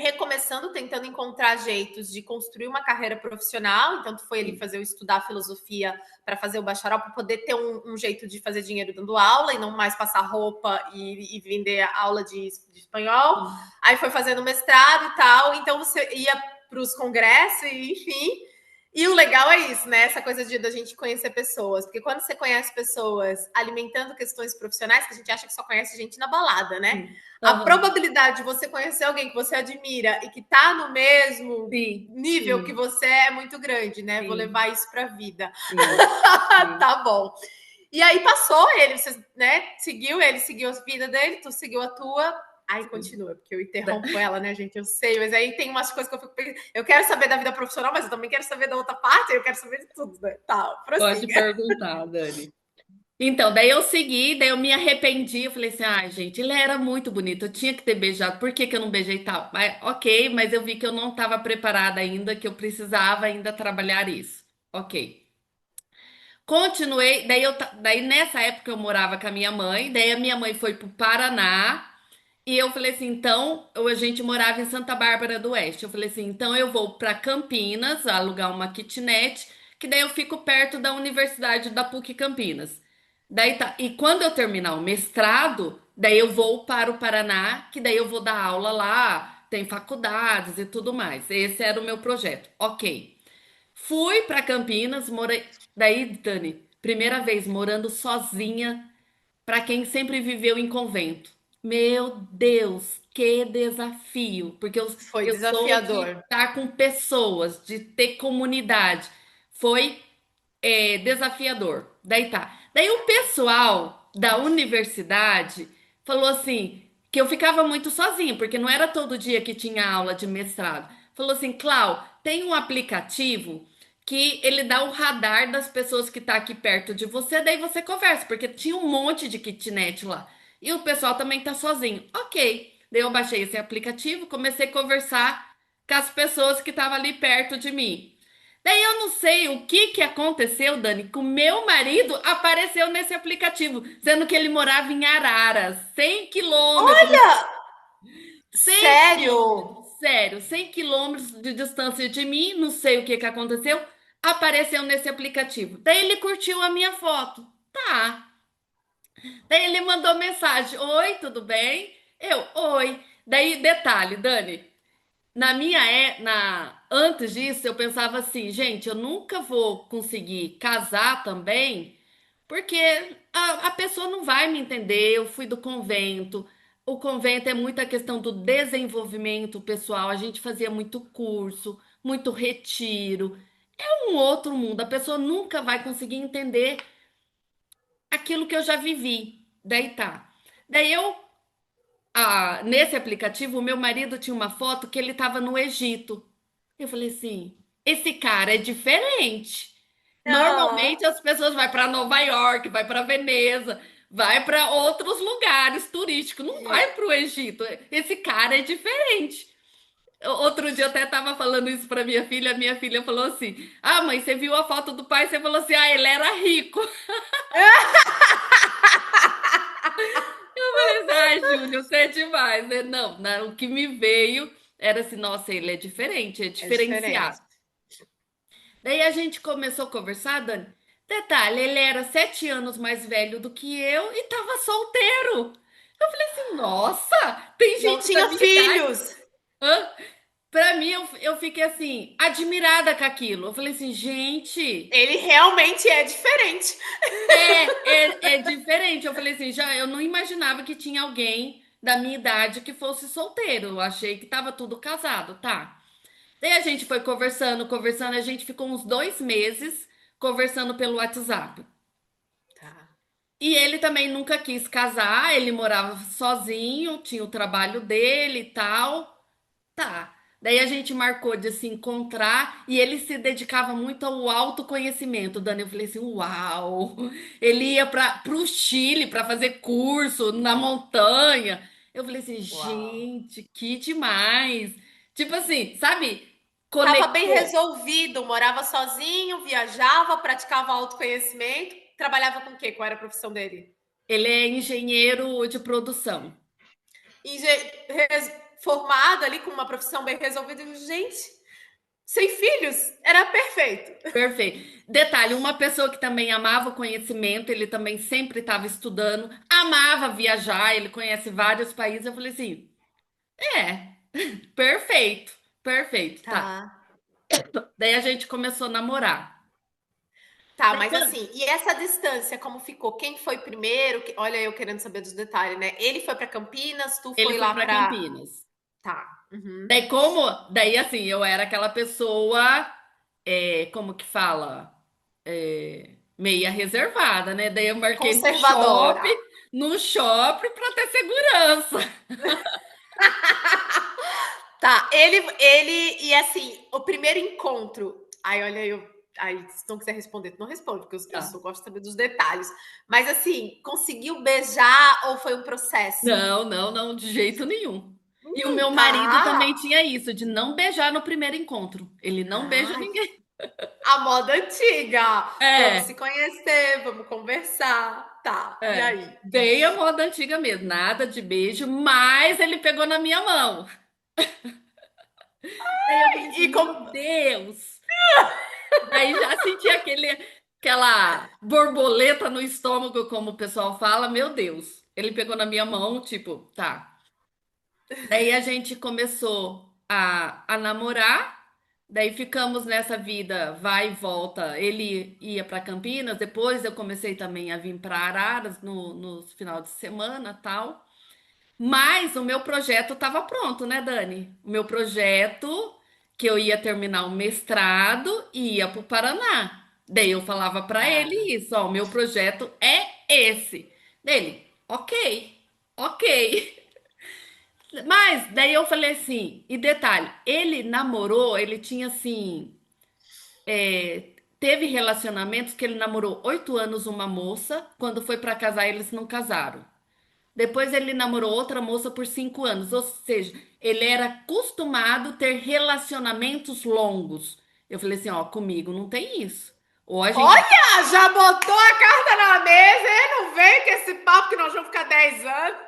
Speaker 1: recomeçando, tentando encontrar jeitos de construir uma carreira profissional. Então tu foi ali
Speaker 2: Sim.
Speaker 1: fazer estudar filosofia para fazer o bacharel para poder ter um jeito de fazer dinheiro dando aula e não mais passar roupa e vender aula de espanhol.
Speaker 2: Sim.
Speaker 1: Aí foi fazendo mestrado e tal. Então você ia para os congressos e enfim. E o legal é isso, né? Essa coisa de da gente conhecer pessoas. Porque quando você conhece pessoas alimentando questões profissionais, que a gente acha que só conhece gente na balada, né?
Speaker 2: Sim.
Speaker 1: A
Speaker 2: Aham.
Speaker 1: probabilidade de você conhecer alguém que você admira e que tá no mesmo
Speaker 2: Sim,
Speaker 1: nível que
Speaker 2: sim,
Speaker 1: você é muito grande, né? Vou
Speaker 2: sim,
Speaker 1: levar isso pra vida.
Speaker 2: sim, sim.
Speaker 1: Tá bom. E aí passou ele, você, né? Seguiu ele, seguiu a vida dele, tu seguiu a tua. Ai, continua, porque eu interrompo ela, né, gente? Eu sei, mas aí tem umas coisas que eu fico pensando. Eu quero saber da vida profissional, mas eu também quero saber da outra parte, eu quero saber de tudo, né? Tá,
Speaker 2: Pode
Speaker 1: prossiga.
Speaker 2: perguntar, Dani. Então, daí eu segui, daí eu me arrependi. Eu falei assim: ai, gente, ele era muito bonito, eu tinha que ter beijado, por que que eu não beijei e tal? Mas, ok, mas eu vi que eu não estava preparada ainda, que eu precisava ainda trabalhar isso. Ok. Continuei, daí nessa época eu morava com a minha mãe, daí a minha mãe foi pro Paraná. E eu falei assim, então, a gente morava em Santa Bárbara do Oeste. Eu falei assim, então eu vou para Campinas alugar uma kitnet, que daí eu fico perto da Universidade da PUC Campinas. Daí tá. E quando eu terminar o mestrado, daí eu vou para o Paraná, que daí eu vou dar aula lá, tem faculdades e tudo mais. Esse era o meu projeto. Ok. Fui para Campinas, morei. Daí, Dani, primeira vez morando sozinha para quem sempre viveu em convento. Meu Deus, que desafio! Porque
Speaker 1: Foi
Speaker 2: eu sou de
Speaker 1: desafiador.
Speaker 2: estar com pessoas, de ter comunidade. Foi desafiador. Daí tá. Daí o pessoal da universidade falou assim que eu ficava muito sozinha, porque não era todo dia que tinha aula de mestrado. Falou assim, Clau, tem um aplicativo que ele dá o radar das pessoas que tá aqui perto de você, daí você conversa, porque tinha um monte de kitnet lá. E o pessoal também tá sozinho. Ok. Daí eu baixei esse aplicativo, comecei a conversar com as pessoas que estavam ali perto de mim. Daí eu não sei o que que aconteceu, Dani, que o meu marido apareceu nesse aplicativo, sendo que ele morava em Araras, 100 quilômetros,
Speaker 1: Olha,
Speaker 2: 100
Speaker 1: sério?
Speaker 2: quilômetros, sério, 100 quilômetros de distância de mim, não sei o que que aconteceu, apareceu nesse aplicativo. Daí ele curtiu a minha foto. Tá. Daí ele mandou mensagem: Oi, tudo bem? Eu, oi. Daí, detalhe, Dani, antes disso, eu pensava assim, gente, eu nunca vou conseguir casar também, porque a pessoa não vai me entender. Eu fui do convento. O convento é muita questão do desenvolvimento pessoal. A gente fazia muito curso, muito retiro. É um outro mundo. A pessoa nunca vai conseguir entender aquilo que eu já vivi. Daí tá. Daí nesse aplicativo, o meu marido tinha uma foto que ele estava no Egito. Eu falei assim: esse cara é diferente.
Speaker 1: Aham.
Speaker 2: Normalmente as pessoas vão para Nova York, vai para Veneza, vai para outros lugares turísticos, não vai para o Egito. Esse cara é diferente. Outro dia eu até estava falando isso para minha filha falou assim: "Ah, mãe, você viu a foto do pai?" Você falou assim: "Ah, ele era rico." Eu falei assim: "Ai, Júlia, você é demais, né?" Não, o que me veio era assim: "Nossa, ele é diferente, é
Speaker 1: É diferente.
Speaker 2: diferenciado." Daí a gente começou a conversar, Dani. Detalhe, ele era 7 anos mais velho do que eu e tava solteiro. Eu falei assim, nossa, tem
Speaker 1: Não
Speaker 2: gente da
Speaker 1: tinha
Speaker 2: minha idade.
Speaker 1: filhos.
Speaker 2: Hã? Pra mim, eu fiquei assim, admirada com aquilo. Eu falei assim, gente,
Speaker 1: Ele realmente é diferente.
Speaker 2: é diferente. Eu falei assim, já eu não imaginava que tinha alguém da minha idade que fosse solteiro. Eu achei que tava tudo casado, tá? Daí a gente foi conversando, conversando, a gente ficou uns 2 meses conversando pelo WhatsApp.
Speaker 1: Tá.
Speaker 2: E ele também nunca quis casar, ele morava sozinho, tinha o trabalho dele e tal. Tá. Daí a gente marcou de se encontrar e ele se dedicava muito ao autoconhecimento, Dani. Eu falei assim, uau! Ele ia para o Chile para fazer curso na montanha. Eu falei assim,
Speaker 1: Uau.
Speaker 2: gente, que demais! Tipo assim, sabe?
Speaker 1: Tava bem
Speaker 2: Conectou.
Speaker 1: resolvido, morava sozinho, viajava, praticava autoconhecimento, trabalhava com o quê? Qual era a profissão dele?
Speaker 2: Ele é engenheiro de produção.
Speaker 1: Formado ali com uma profissão bem resolvida. Gente, sem filhos, era perfeito.
Speaker 2: Perfeito. Detalhe, uma pessoa que também amava o conhecimento, ele também sempre estava estudando, amava viajar, ele conhece vários países. Eu falei assim, é, perfeito, perfeito, tá.
Speaker 1: Tá.
Speaker 2: Daí a gente começou a namorar.
Speaker 1: Tá,
Speaker 2: Daí
Speaker 1: mas assim, e essa distância, como ficou? Quem foi primeiro? Olha, eu querendo saber dos detalhes, né? Ele foi para Campinas, tu
Speaker 2: ele
Speaker 1: foi
Speaker 2: foi
Speaker 1: lá
Speaker 2: para
Speaker 1: para.
Speaker 2: Campinas.
Speaker 1: Tá. Uhum.
Speaker 2: Daí assim, eu era aquela pessoa, como que fala? meia reservada, né? Daí eu marquei
Speaker 1: Conservadora.
Speaker 2: no shopping para ter segurança.
Speaker 1: Tá, e assim, o primeiro encontro. Ai, olha, Aí, se não quiser responder, tu não responde, porque eu
Speaker 2: Tá.
Speaker 1: só gosto de saber dos detalhes. Mas assim, conseguiu beijar ou foi um processo?
Speaker 2: Não, não, não, de jeito nenhum. E o meu marido
Speaker 1: Tá.
Speaker 2: também tinha isso, de não beijar no primeiro encontro. Ele não beija
Speaker 1: Ai,
Speaker 2: ninguém.
Speaker 1: a moda antiga. Vamos
Speaker 2: É,
Speaker 1: se conhecer, vamos conversar. Tá, e
Speaker 2: é.
Speaker 1: aí?
Speaker 2: Bem a moda antiga mesmo, nada de beijo, mas ele pegou na minha mão. Daí eu falei assim,
Speaker 1: E como.
Speaker 2: meu Deus! Daí já senti aquela borboleta no estômago, como o pessoal fala, meu Deus. Ele pegou na minha mão, tipo, tá. Daí a gente começou a namorar, daí ficamos nessa vida vai e volta. Ele ia para Campinas, depois eu comecei também a vir para Araras no final de semana, tal. Mas o meu projeto estava pronto, né, Dani? O meu projeto que eu ia terminar o mestrado e ia para o Paraná. Daí eu falava para ele
Speaker 1: Ah,
Speaker 2: isso, ó, o meu projeto é esse. Dele, ok, ok. Mas daí eu falei assim, e detalhe, ele namorou, ele tinha assim, teve relacionamentos que ele namorou 8 anos uma moça, quando foi para casar eles não casaram. Depois ele namorou outra moça por 5 anos, ou seja, ele era acostumado a ter relacionamentos longos. Eu falei assim, ó, comigo não tem isso. Ou a gente.
Speaker 1: olha, já botou a carta na mesa e não vem com esse papo que nós vamos ficar 10 anos.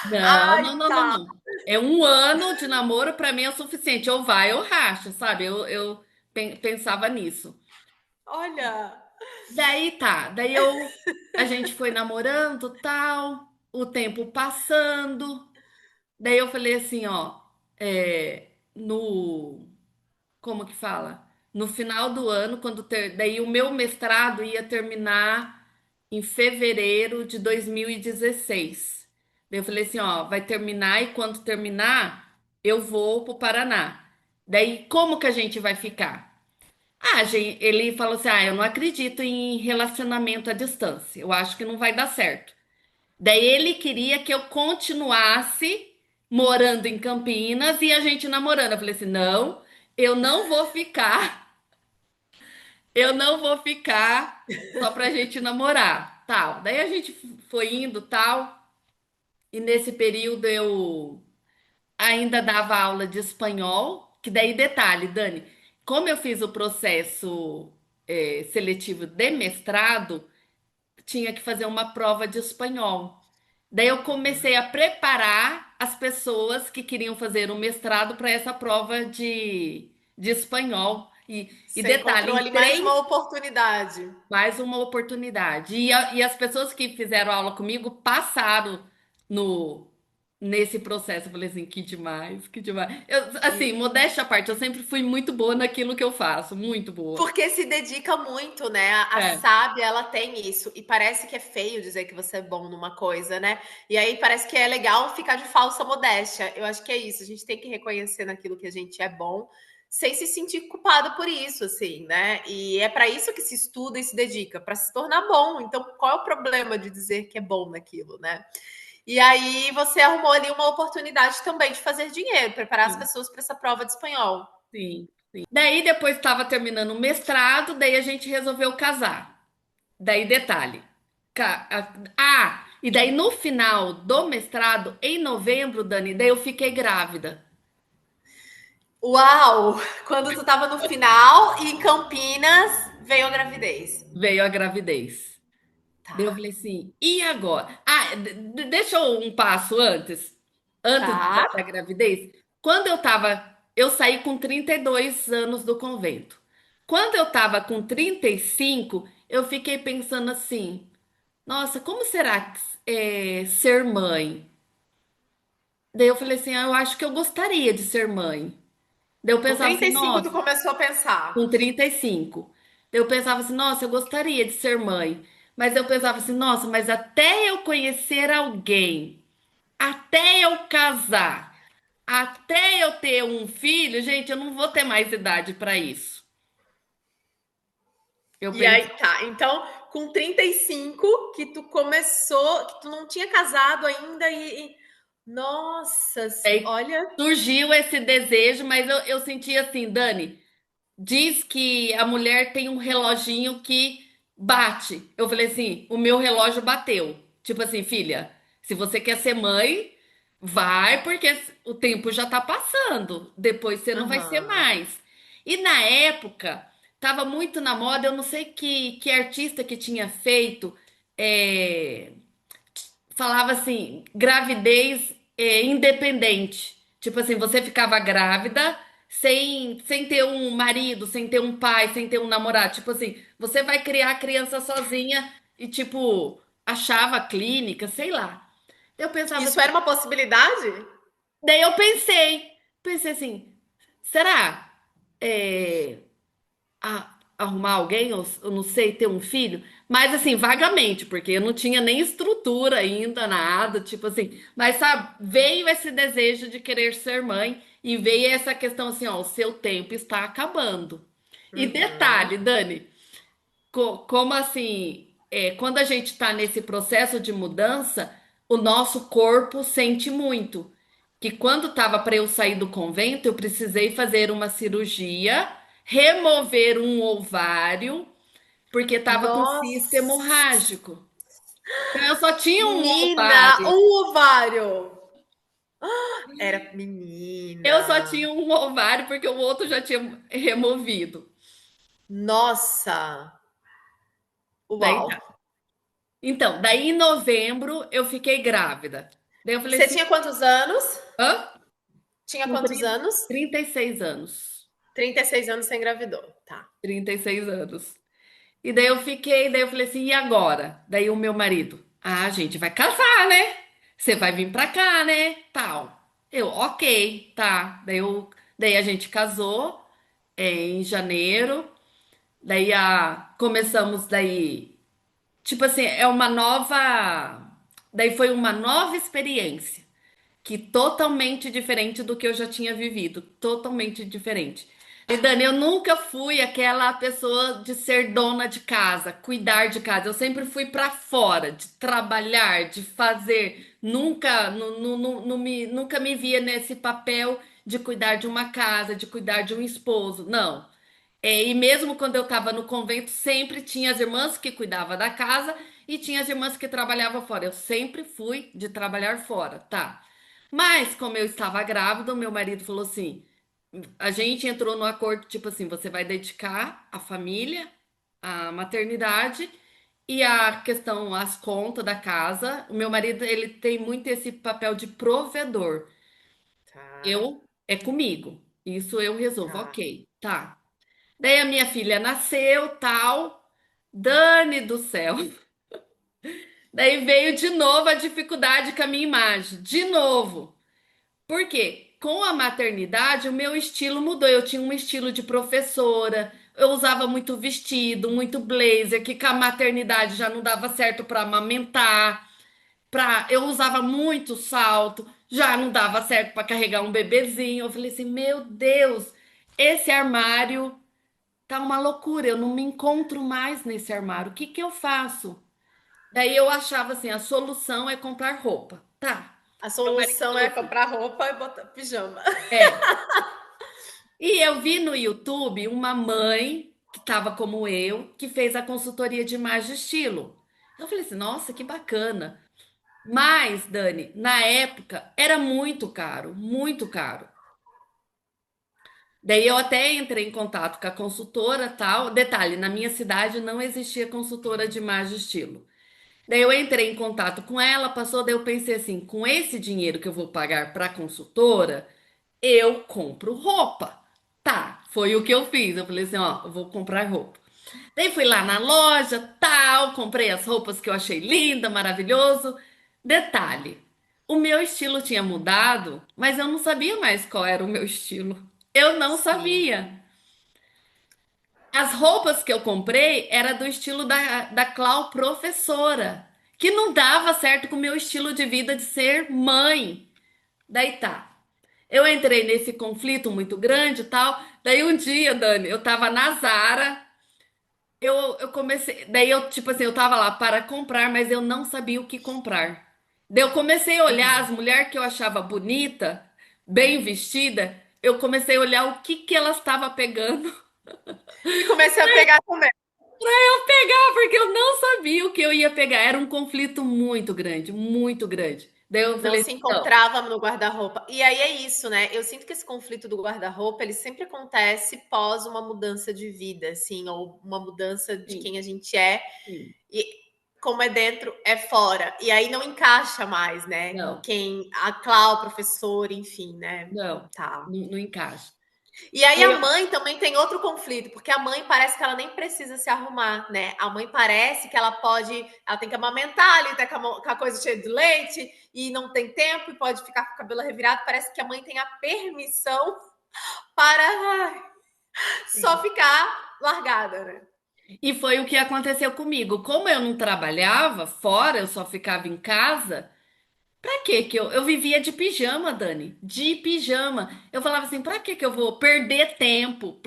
Speaker 2: Não,
Speaker 1: Ai,
Speaker 2: não, não, não,
Speaker 1: tá.
Speaker 2: não. É 1 ano de namoro para mim é o suficiente. Ou vai ou racha, sabe? Eu pensava nisso.
Speaker 1: Olha.
Speaker 2: Daí tá, a gente foi namorando, tal, o tempo passando. Daí eu falei assim, ó, no, como que fala? No final do ano, daí o meu mestrado ia terminar em fevereiro de 2016. Daí eu falei assim, ó, vai terminar e quando terminar, eu vou pro Paraná. Daí como que a gente vai ficar? Ah, gente, ele falou assim: ah, eu não acredito em relacionamento à distância. Eu acho que não vai dar certo. Daí ele queria que eu continuasse morando em Campinas e a gente namorando. Eu falei assim: não, eu não vou ficar, eu não vou ficar só pra gente namorar, tal. Daí a gente foi indo, tal. E nesse período eu ainda dava aula de espanhol, que daí detalhe, Dani, como eu fiz o processo seletivo de mestrado, tinha que fazer uma prova de espanhol. Daí eu comecei a preparar as pessoas que queriam fazer o mestrado para essa prova de espanhol. E
Speaker 1: Você
Speaker 2: detalhe,
Speaker 1: encontrou
Speaker 2: em
Speaker 1: ali mais
Speaker 2: três,
Speaker 1: uma oportunidade.
Speaker 2: mais uma oportunidade. E as pessoas que fizeram aula comigo passaram no nesse processo. Eu falei assim, que demais, que demais. Eu, assim,
Speaker 1: E
Speaker 2: modéstia à parte, eu sempre fui muito boa naquilo que eu faço, muito boa.
Speaker 1: porque se dedica muito, né? A
Speaker 2: É,
Speaker 1: sábia, ela tem isso. E parece que é feio dizer que você é bom numa coisa, né? E aí parece que é legal ficar de falsa modéstia. Eu acho que é isso. A gente tem que reconhecer naquilo que a gente é bom, sem se sentir culpado por isso, assim, né? E é para isso que se estuda e se dedica, para se tornar bom. Então, qual é o problema de dizer que é bom naquilo, né? E aí você arrumou ali uma oportunidade também de fazer dinheiro, preparar as
Speaker 2: sim,
Speaker 1: pessoas para essa prova de espanhol.
Speaker 2: sim. Daí depois estava terminando o mestrado, daí a gente resolveu casar. Daí detalhe. E daí no final do mestrado, em novembro, Dani, daí eu fiquei grávida.
Speaker 1: Uau! Quando tu estava no final e em Campinas, veio a gravidez.
Speaker 2: Veio a gravidez. Daí eu
Speaker 1: Tá,
Speaker 2: falei assim, e agora? Ah, deixa eu um passo antes. Antes
Speaker 1: tá.
Speaker 2: da gravidez. Quando eu saí com 32 anos do convento. Quando eu tava com 35, eu fiquei pensando assim, nossa, como será que é ser mãe? Daí eu falei assim, ah, eu acho que eu gostaria de ser mãe. Daí eu
Speaker 1: Com
Speaker 2: pensava assim,
Speaker 1: 35 tu
Speaker 2: nossa,
Speaker 1: começou a pensar.
Speaker 2: com 35. Daí eu pensava assim, nossa, eu gostaria de ser mãe. Mas eu pensava assim, nossa, mas até eu conhecer alguém, até eu casar, até eu ter um filho, gente, eu não vou ter mais idade para isso. Eu
Speaker 1: E aí
Speaker 2: pensei,
Speaker 1: tá. Então, com 35 que tu começou, que tu não tinha casado ainda nossa,
Speaker 2: Aí
Speaker 1: olha,
Speaker 2: surgiu esse desejo, mas eu senti assim, Dani, diz que a mulher tem um reloginho que bate. Eu falei assim, o meu relógio bateu. Tipo assim, filha, se você quer ser mãe, vai, porque o tempo já tá passando. Depois você não vai ser
Speaker 1: aham,
Speaker 2: mais. E na época, tava muito na moda, eu não sei que artista que tinha feito. é, Falava assim, gravidez independente. Tipo assim, você ficava grávida sem ter um marido, sem ter um pai, sem ter um namorado. Tipo assim, você vai criar a criança sozinha e, tipo, achava clínica, sei lá. Eu pensava
Speaker 1: isso
Speaker 2: assim,
Speaker 1: era uma possibilidade?
Speaker 2: daí eu pensei assim, será? É, arrumar alguém, ou eu não sei, ter um filho, mas assim, vagamente, porque eu não tinha nem estrutura ainda, nada, tipo assim, mas sabe, veio esse desejo de querer ser mãe e veio essa questão assim, ó, o seu tempo está acabando. E
Speaker 1: Uhum.
Speaker 2: detalhe, Dani, como assim, quando a gente está nesse processo de mudança, o nosso corpo sente muito. Que quando estava para eu sair do convento, eu precisei fazer uma cirurgia, remover um ovário, porque estava com cisto
Speaker 1: Nossa,
Speaker 2: hemorrágico. Então eu só tinha um
Speaker 1: menina,
Speaker 2: ovário.
Speaker 1: um ovário. Era
Speaker 2: Eu só
Speaker 1: menina.
Speaker 2: tinha um ovário porque o outro já tinha removido.
Speaker 1: Nossa,
Speaker 2: Daí
Speaker 1: uau.
Speaker 2: tá. Então, daí em novembro eu fiquei grávida. Daí eu falei
Speaker 1: Você
Speaker 2: assim,
Speaker 1: tinha quantos anos?
Speaker 2: hã?
Speaker 1: Tinha
Speaker 2: Com
Speaker 1: quantos
Speaker 2: 30,
Speaker 1: anos?
Speaker 2: 36 anos.
Speaker 1: 36 anos você engravidou. Tá.
Speaker 2: 36 anos. E daí eu falei assim, e agora? Daí o meu marido, ah, a gente vai casar, né? Você vai vir pra cá, né? Tal. Eu, ok, tá. Daí a gente casou em janeiro. Começamos daí, tipo assim, é uma nova, daí foi uma nova experiência que totalmente diferente do que eu já tinha vivido, totalmente diferente. E Dani, eu nunca fui aquela pessoa de ser dona de casa, cuidar de casa. Eu sempre fui para fora, de trabalhar, de fazer. Nunca me via nesse papel de cuidar de uma casa, de cuidar de um esposo. Não. E mesmo quando eu estava no convento, sempre tinha as irmãs que cuidavam da casa e tinha as irmãs que trabalhavam fora. Eu sempre fui de trabalhar fora, tá? Mas, como eu estava grávida, o meu marido falou assim: a gente entrou no acordo, tipo assim, você vai dedicar a família, a maternidade e a questão, as contas da casa. O meu marido, ele tem muito esse papel de provedor.
Speaker 1: Tá,
Speaker 2: Eu, é comigo. Isso eu resolvo,
Speaker 1: tá.
Speaker 2: ok, tá. Daí a minha filha nasceu, tal. Dane do céu. Daí veio de novo a dificuldade com a minha imagem. De novo. Por quê? Com a maternidade, o meu estilo mudou. Eu tinha um estilo de professora, eu usava muito vestido, muito blazer, que com a maternidade já não dava certo para amamentar. Eu usava muito salto, já não dava certo para carregar um bebezinho. Eu falei assim: meu Deus, esse armário tá uma loucura, eu não me encontro mais nesse armário. O que que eu faço? Daí eu achava assim: a solução é comprar roupa. Tá.
Speaker 1: A
Speaker 2: Meu marido
Speaker 1: solução
Speaker 2: falou
Speaker 1: é
Speaker 2: assim:
Speaker 1: comprar roupa e botar pijama.
Speaker 2: é. E eu vi no YouTube uma mãe que estava como eu, que fez a consultoria de imagem e estilo. Eu falei assim, nossa, que bacana. Mas, Dani, na época era muito caro, muito caro. Daí eu até entrei em contato com a consultora, tal. Detalhe, na minha cidade não existia consultora de imagem e estilo. Daí eu entrei em contato com ela, passou, daí eu pensei assim, com esse dinheiro que eu vou pagar para a consultora, eu compro roupa. Tá, foi o que eu fiz. Eu falei assim, ó, eu vou comprar roupa. Daí fui lá na loja, tal, comprei as roupas que eu achei linda, maravilhoso. Detalhe, o meu estilo tinha mudado, mas eu não sabia mais qual era o meu estilo. Eu não
Speaker 1: Sim.
Speaker 2: sabia. As roupas que eu comprei era do estilo da Clau professora, que não dava certo com o meu estilo de vida de ser mãe. Daí tá. Eu entrei nesse conflito muito grande e tal. Daí um dia, Dani, eu tava na Zara. eu comecei. Daí eu, tipo assim, eu tava lá para comprar, mas eu não sabia o que comprar. Daí eu comecei a olhar as
Speaker 1: Uhum.
Speaker 2: mulheres que eu achava bonita, bem vestida. Eu comecei a olhar o que que elas estavam pegando
Speaker 1: E comecei a pegar também.
Speaker 2: pegar, porque eu não sabia o que eu ia pegar. Era um conflito muito grande, muito grande. Daí eu
Speaker 1: Não
Speaker 2: falei
Speaker 1: se
Speaker 2: assim, não,
Speaker 1: encontrava no guarda-roupa. E aí é isso, né? Eu sinto que esse conflito do guarda-roupa, ele sempre acontece pós uma mudança de vida, assim, ou uma mudança de
Speaker 2: sim,
Speaker 1: quem a gente é.
Speaker 2: sim,
Speaker 1: E como é dentro, é fora. E aí não encaixa mais, né?
Speaker 2: não,
Speaker 1: Quem, a Clau, professor, enfim, né?
Speaker 2: não,
Speaker 1: Tá.
Speaker 2: não, não encaixa.
Speaker 1: E aí
Speaker 2: Aí
Speaker 1: a
Speaker 2: eu,
Speaker 1: mãe também tem outro conflito, porque a mãe parece que ela nem precisa se arrumar, né? A mãe parece que ela pode, ela tem que amamentar ali, tá com a coisa cheia de leite e não tem tempo e pode ficar com o cabelo revirado. Parece que a mãe tem a permissão para só
Speaker 2: sim.
Speaker 1: ficar largada, né?
Speaker 2: E foi o que aconteceu comigo. Como eu não trabalhava fora, eu só ficava em casa. Pra que que eu vivia de pijama, Dani? De pijama. Eu falava assim, pra que que eu vou perder tempo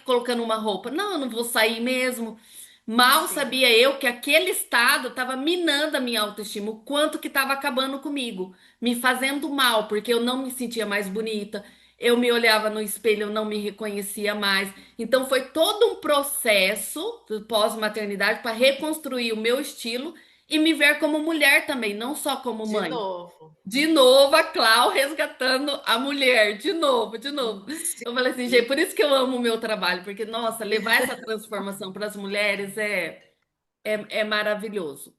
Speaker 2: colocando uma roupa? Não, eu não vou sair mesmo. Mal
Speaker 1: Sim,
Speaker 2: sabia eu que aquele estado estava minando a minha autoestima, o quanto que estava acabando comigo, me fazendo mal, porque eu não me sentia mais bonita. Eu me olhava no espelho, eu não me reconhecia mais. Então foi todo um processo pós-maternidade para reconstruir o meu estilo e me ver como mulher também, não só como
Speaker 1: de
Speaker 2: mãe.
Speaker 1: novo.
Speaker 2: De novo, a Clau resgatando a mulher. De novo, de novo. Eu falei assim, gente,
Speaker 1: Sim,
Speaker 2: por isso que eu amo o meu trabalho, porque, nossa, levar essa transformação para as mulheres é maravilhoso.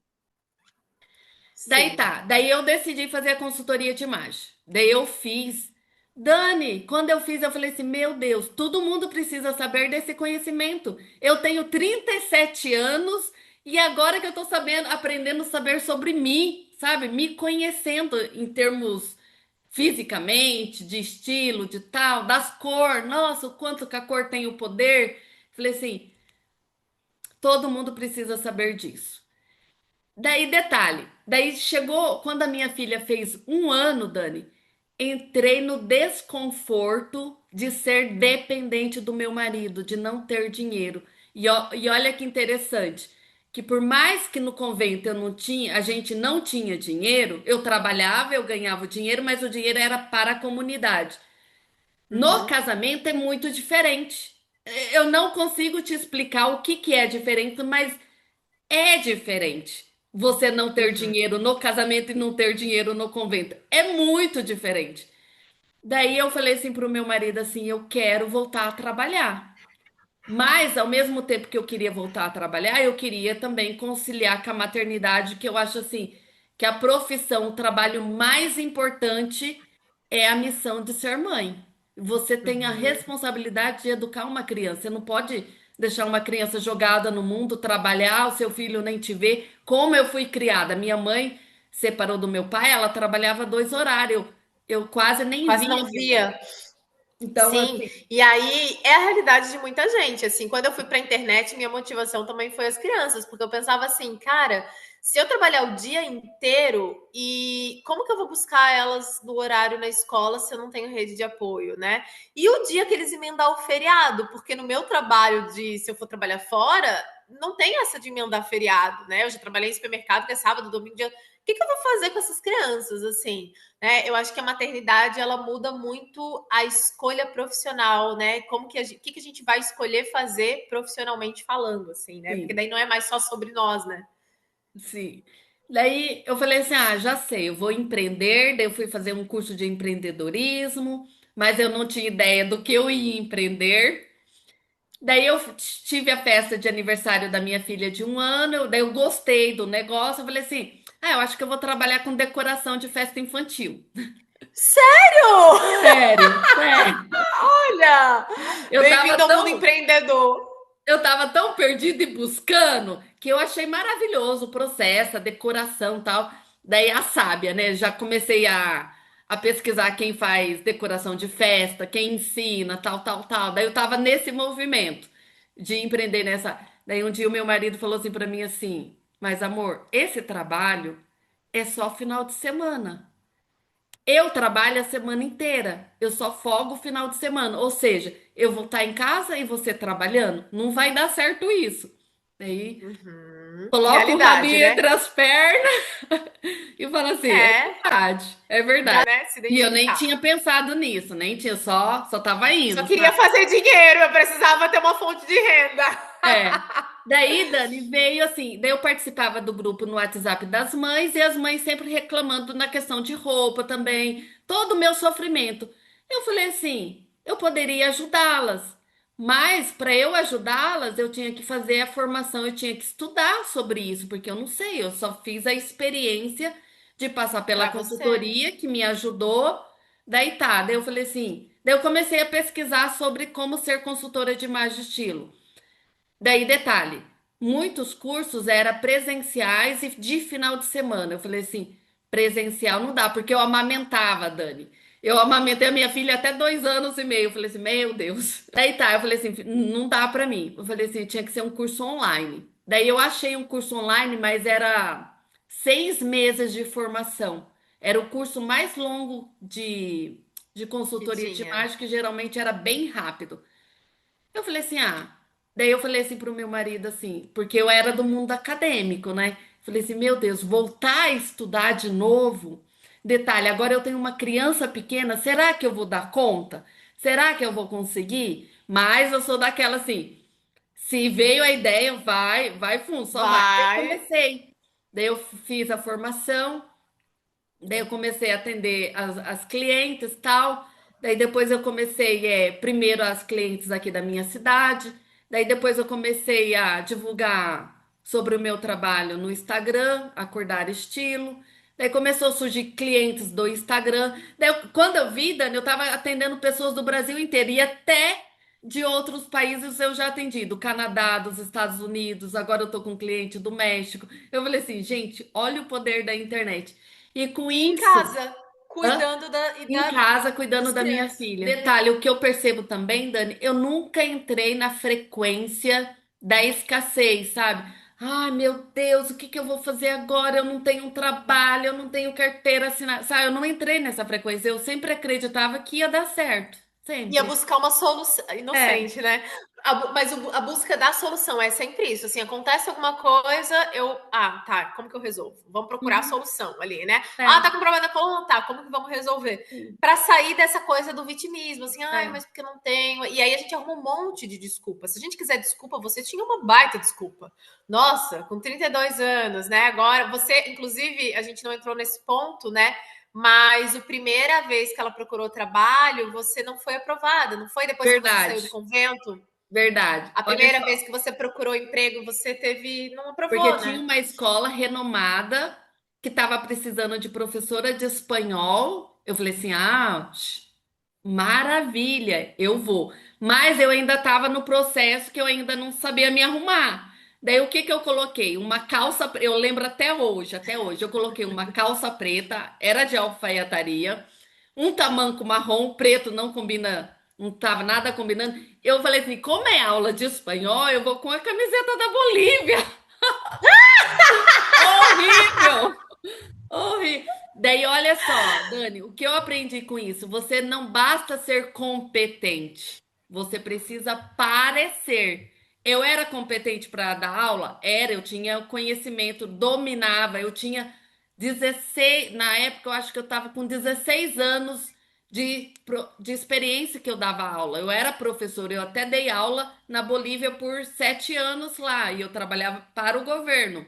Speaker 2: Daí
Speaker 1: sim.
Speaker 2: tá, daí eu decidi fazer a consultoria de imagem. Daí eu fiz. Dani, quando eu fiz, eu falei assim: meu Deus, todo mundo precisa saber desse conhecimento. Eu tenho 37 anos e agora que eu tô sabendo, aprendendo a saber sobre mim, sabe? Me conhecendo em termos fisicamente, de estilo, de tal, das cores. Nossa, o quanto que a cor tem o poder. Falei assim: todo mundo precisa saber disso. Daí, detalhe, daí chegou quando a minha filha fez 1 ano, Dani, entrei no desconforto de ser dependente do meu marido, de não ter dinheiro. E olha que interessante, que por mais que no convento eu não tinha, a gente não tinha dinheiro, eu trabalhava, eu ganhava o dinheiro, mas o dinheiro era para a comunidade. No
Speaker 1: Uhum,
Speaker 2: casamento é muito diferente. Eu não consigo te explicar o que que é diferente, mas é diferente você não ter
Speaker 1: uhum.
Speaker 2: dinheiro no casamento e não ter dinheiro no convento. É muito diferente. Daí eu falei assim pro meu marido assim, eu quero voltar a trabalhar. Mas ao mesmo tempo que eu queria voltar a trabalhar, eu queria também conciliar com a maternidade, que eu acho assim, que a profissão, o trabalho mais importante é a missão de ser mãe. Você tem a
Speaker 1: Uhum.
Speaker 2: responsabilidade de educar uma criança. Você não pode deixar uma criança jogada no mundo, trabalhar, o seu filho nem te vê. Como eu fui criada, minha mãe separou do meu pai, ela trabalhava 2 horários. Eu quase nem
Speaker 1: Quase
Speaker 2: via
Speaker 1: não
Speaker 2: minha mãe.
Speaker 1: via.
Speaker 2: Então,
Speaker 1: Sim,
Speaker 2: assim,
Speaker 1: e aí é a realidade de muita gente. Assim, quando eu fui para a internet, minha motivação também foi as crianças, porque eu pensava assim, cara, se eu trabalhar o dia inteiro e como que eu vou buscar elas no horário na escola se eu não tenho rede de apoio, né? E o dia que eles emendar o feriado, porque no meu trabalho de se eu for trabalhar fora, não tem essa de emendar feriado, né? Eu já trabalhei em supermercado que é sábado, domingo, dia. O que eu vou fazer com essas crianças, assim? Né? Eu acho que a maternidade ela muda muito a escolha profissional, né? Como que o que, que a gente vai escolher fazer profissionalmente falando, assim, né? Porque
Speaker 2: sim.
Speaker 1: daí não é mais só sobre nós, né?
Speaker 2: Sim. Daí eu falei assim: ah, já sei, eu vou empreender. Daí eu fui fazer um curso de empreendedorismo, mas eu não tinha ideia do que eu ia empreender. Daí eu tive a festa de aniversário da minha filha de 1 ano, daí eu gostei do negócio. Eu falei assim: ah, eu acho que eu vou trabalhar com decoração de festa infantil.
Speaker 1: Sério?
Speaker 2: Sério, sério.
Speaker 1: Olha!
Speaker 2: Eu tava
Speaker 1: Bem-vindo ao mundo
Speaker 2: tão,
Speaker 1: empreendedor.
Speaker 2: eu tava tão perdida e buscando que eu achei maravilhoso o processo, a decoração e tal. Daí a sábia, né? Já comecei a pesquisar quem faz decoração de festa, quem ensina, tal, tal, tal. Daí eu tava nesse movimento de empreender nessa. Daí um dia o meu marido falou assim pra mim assim: mas amor, esse trabalho é só final de semana. Eu trabalho a semana inteira, eu só folgo o final de semana. Ou seja, eu vou estar em casa e você trabalhando. Não vai dar certo isso. Daí
Speaker 1: Uhum.
Speaker 2: coloca o
Speaker 1: Realidade,
Speaker 2: rabinho
Speaker 1: né?
Speaker 2: entre as pernas e fala assim: é
Speaker 1: É,
Speaker 2: verdade, é
Speaker 1: dá,
Speaker 2: verdade.
Speaker 1: né? Se
Speaker 2: E eu nem
Speaker 1: identificar.
Speaker 2: tinha pensado nisso, nem tinha, só tava
Speaker 1: Só
Speaker 2: indo,
Speaker 1: queria
Speaker 2: sabe?
Speaker 1: fazer dinheiro, eu precisava ter uma fonte de renda.
Speaker 2: É. Daí, Dani, veio assim, daí eu participava do grupo no WhatsApp das mães e as mães sempre reclamando na questão de roupa também, todo o meu sofrimento. Eu falei assim, eu poderia ajudá-las, mas para eu ajudá-las, eu tinha que fazer a formação, eu tinha que estudar sobre isso, porque eu não sei, eu só fiz a experiência de passar pela
Speaker 1: Para você.
Speaker 2: consultoria que me ajudou. Daí tá, daí eu falei assim, daí eu comecei a pesquisar sobre como ser consultora de imagem e estilo. Daí, detalhe, muitos cursos eram presenciais e de final de semana. Eu falei assim, presencial não dá, porque eu amamentava, Dani. Eu amamentei a minha filha até 2 anos e meio. Eu falei assim, meu Deus. Daí tá, eu falei assim, não dá pra mim. Eu falei assim, tinha que ser um curso online. Daí eu achei um curso online, mas era 6 meses de formação. Era o curso mais longo de
Speaker 1: Que
Speaker 2: consultoria de
Speaker 1: tinha.
Speaker 2: imagem, que geralmente era bem rápido. Eu falei assim, ah. Daí eu falei assim pro meu marido assim, porque eu era do mundo acadêmico, né? Falei assim, meu Deus, voltar a estudar de novo. Detalhe, agora eu tenho uma criança pequena, será que eu vou dar conta? Será que eu vou conseguir? Mas eu sou daquela assim, se veio a ideia, vai fundo, só vai. Daí eu
Speaker 1: Vai.
Speaker 2: comecei. Daí eu fiz a formação, daí eu comecei a atender as clientes e tal. Daí depois eu comecei, primeiro as clientes aqui da minha cidade. Daí depois eu comecei a divulgar sobre o meu trabalho no Instagram, Acordar Estilo. Daí começou a surgir clientes do Instagram. Daí quando eu vi, Dani, eu estava atendendo pessoas do Brasil inteiro e até de outros países eu já atendi, do Canadá, dos Estados Unidos. Agora eu tô com um cliente do México. Eu falei assim, gente, olha o poder da internet. E com
Speaker 1: E em
Speaker 2: isso,
Speaker 1: casa,
Speaker 2: hã?
Speaker 1: cuidando
Speaker 2: Em casa,
Speaker 1: das
Speaker 2: cuidando da minha
Speaker 1: crianças.
Speaker 2: filha. Detalhe, o que eu percebo também, Dani, eu nunca entrei na frequência da escassez, sabe? Ai, meu Deus, o que que eu vou fazer agora? Eu não tenho um trabalho, eu não tenho carteira assinada. Sabe, eu não entrei nessa frequência. Eu sempre acreditava que ia dar certo.
Speaker 1: Ia
Speaker 2: Sempre.
Speaker 1: buscar uma solução
Speaker 2: É,
Speaker 1: inocente, né? Mas a busca da solução é sempre isso. Assim, acontece alguma coisa, tá, como que eu resolvo? Vamos procurar a
Speaker 2: uhum,
Speaker 1: solução ali, né? Ah,
Speaker 2: é,
Speaker 1: tá com problema na coluna, tá, como que vamos resolver?
Speaker 2: sim,
Speaker 1: Para sair dessa coisa do vitimismo, assim, ai,
Speaker 2: é.
Speaker 1: mas porque eu não tenho. E aí a gente arruma um monte de desculpa. Se a gente quiser desculpa, você tinha uma baita desculpa. Nossa, com 32 anos, né? Agora, você, inclusive, a gente não entrou nesse ponto, né? Mas a primeira vez que ela procurou trabalho, você não foi aprovada, não foi depois que você saiu do
Speaker 2: Verdade,
Speaker 1: convento?
Speaker 2: verdade.
Speaker 1: A
Speaker 2: Olha
Speaker 1: primeira
Speaker 2: só.
Speaker 1: vez que você procurou emprego, você teve, não
Speaker 2: Porque
Speaker 1: aprovou,
Speaker 2: tinha
Speaker 1: né?
Speaker 2: uma escola renomada que estava precisando de professora de espanhol. Eu falei assim: ah, maravilha, eu vou. Mas eu ainda estava no processo que eu ainda não sabia me arrumar. Daí o que que eu coloquei? Uma calça, eu lembro até hoje, eu coloquei uma calça preta, era de alfaiataria, um tamanco marrom, preto não combina, não tava nada combinando. Eu falei assim, como é aula de espanhol, eu vou com a camiseta da Bolívia. Horrível! Horrível. Daí, olha só, Dani, o que eu aprendi com isso? Você não basta ser competente, você precisa parecer. Eu era competente para dar aula? Era, eu tinha conhecimento, dominava, eu tinha 16, na época eu acho que eu estava com 16 anos de experiência que eu dava aula. Eu era professora, eu até dei aula na Bolívia por 7 anos lá e eu trabalhava para o governo.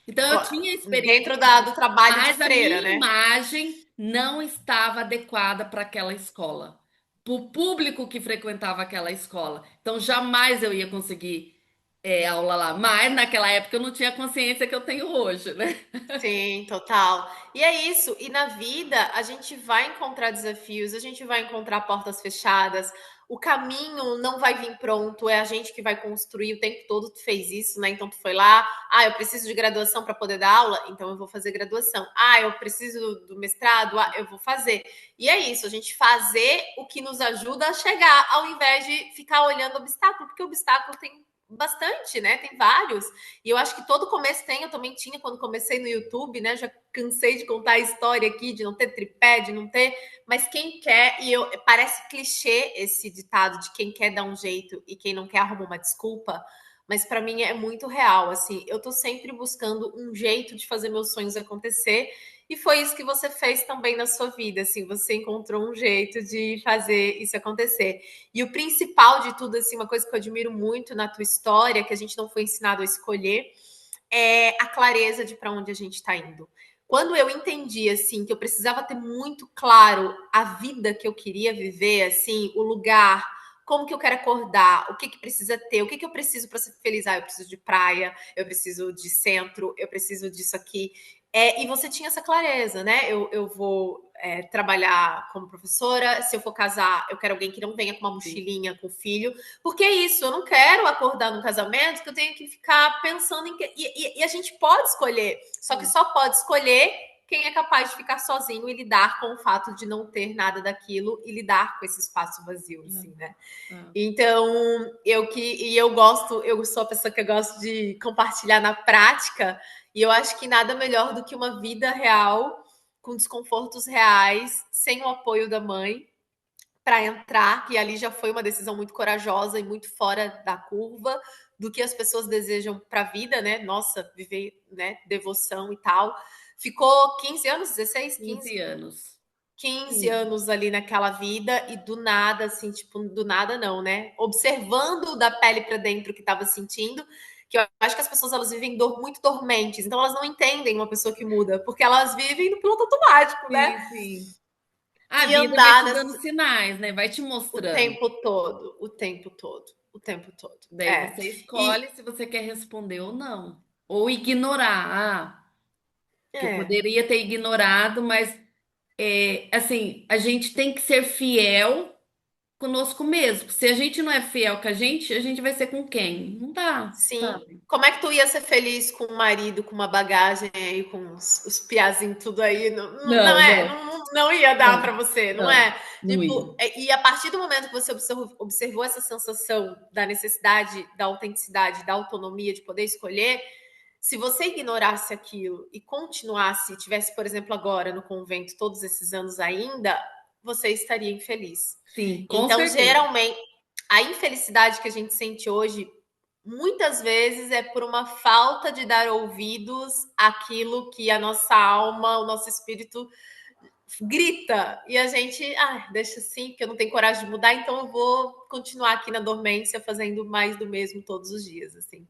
Speaker 2: Então eu tinha experiência,
Speaker 1: Dentro do trabalho de
Speaker 2: mas a
Speaker 1: freira,
Speaker 2: minha
Speaker 1: né?
Speaker 2: imagem não estava adequada para aquela escola, para o público que frequentava aquela escola. Então jamais eu ia conseguir aula lá. Mas naquela época eu não tinha a consciência que eu tenho hoje, né?
Speaker 1: Sim, total. E é isso. E na vida a gente vai encontrar desafios, a gente vai encontrar portas fechadas. O caminho não vai vir pronto, é a gente que vai construir o tempo todo. Tu fez isso, né? Então tu foi lá. Ah, eu preciso de graduação para poder dar aula, então eu vou fazer graduação. Ah, eu preciso do mestrado, ah, eu vou fazer. E é isso, a gente fazer o que nos ajuda a chegar, ao invés de ficar olhando obstáculo, porque o obstáculo tem bastante, né? Tem vários. E eu acho que todo começo tem, eu também tinha quando comecei no YouTube, né? Já cansei de contar a história aqui, de não ter tripé, de não ter. Mas quem quer, e eu parece clichê esse ditado de quem quer dar um jeito e quem não quer arruma uma desculpa. Mas para mim é muito real, assim, eu tô sempre buscando um jeito de fazer meus sonhos acontecer, e foi isso que você fez também na sua vida, assim, você encontrou um jeito de fazer isso acontecer. E o principal de tudo, assim, uma coisa que eu admiro muito na tua história, que a gente não foi ensinado a escolher, é a clareza de para onde a gente está indo. Quando eu entendi assim que eu precisava ter muito claro a vida que eu queria viver, assim, o lugar, como que eu quero acordar, o que que precisa ter, o que que eu preciso para ser feliz? Ah, eu preciso de praia, eu preciso de centro, eu preciso disso aqui. E você tinha essa clareza, né? Eu vou trabalhar como professora. Se eu for casar, eu quero alguém que não venha com uma
Speaker 2: Sim.
Speaker 1: mochilinha com o filho. Porque é isso, eu não quero acordar num casamento que eu tenho que ficar pensando em. E a gente pode escolher, só que só pode escolher quem é capaz de ficar sozinho e lidar com o fato de não ter nada daquilo e lidar com esse espaço vazio, assim, né?
Speaker 2: É, é.
Speaker 1: Então, eu gosto, eu sou a pessoa que eu gosto de compartilhar na prática, e eu acho que nada melhor do que uma vida real, com desconfortos reais, sem o apoio da mãe, para entrar, que ali já foi uma decisão muito corajosa e muito fora da curva do que as pessoas desejam para a vida, né? Nossa, viver, né, devoção e tal. Ficou 15 anos, 16,
Speaker 2: 15
Speaker 1: 15,
Speaker 2: anos.
Speaker 1: 15
Speaker 2: 15.
Speaker 1: anos ali naquela vida e do nada, assim, tipo, do nada não, né? Observando da pele para dentro o que estava sentindo, que eu acho que as pessoas elas vivem muito dormentes, então elas não entendem uma pessoa que muda, porque elas vivem no piloto automático, né?
Speaker 2: Sim, sim. A
Speaker 1: E
Speaker 2: vida vai
Speaker 1: andar
Speaker 2: te dando sinais, né? Vai te
Speaker 1: o
Speaker 2: mostrando.
Speaker 1: tempo todo, o tempo todo, o tempo todo.
Speaker 2: Daí
Speaker 1: É.
Speaker 2: você escolhe
Speaker 1: E
Speaker 2: se você quer responder ou não. Ou ignorar. Ah, que eu
Speaker 1: é,
Speaker 2: poderia ter ignorado, mas assim, a gente tem que ser fiel conosco mesmo. Se a gente não é fiel com a gente vai ser com quem? Não dá,
Speaker 1: sim.
Speaker 2: sabe?
Speaker 1: Como é que tu ia ser feliz com um marido, com uma bagagem aí, com os piazinhos tudo aí? Não, não
Speaker 2: Não,
Speaker 1: é,
Speaker 2: não,
Speaker 1: não ia dar para
Speaker 2: não,
Speaker 1: você, não
Speaker 2: não,
Speaker 1: é?
Speaker 2: não ia.
Speaker 1: Tipo, e a partir do momento que você observou essa sensação da necessidade, da autenticidade, da autonomia de poder escolher, se você ignorasse aquilo e continuasse, tivesse, por exemplo, agora no convento todos esses anos ainda, você estaria infeliz.
Speaker 2: Sim, com
Speaker 1: Então,
Speaker 2: certeza.
Speaker 1: geralmente, a infelicidade que a gente sente hoje, muitas vezes é por uma falta de dar ouvidos àquilo que a nossa alma, o nosso espírito grita. E a gente, deixa assim, porque eu não tenho coragem de mudar, então eu vou continuar aqui na dormência fazendo mais do mesmo todos os dias, assim.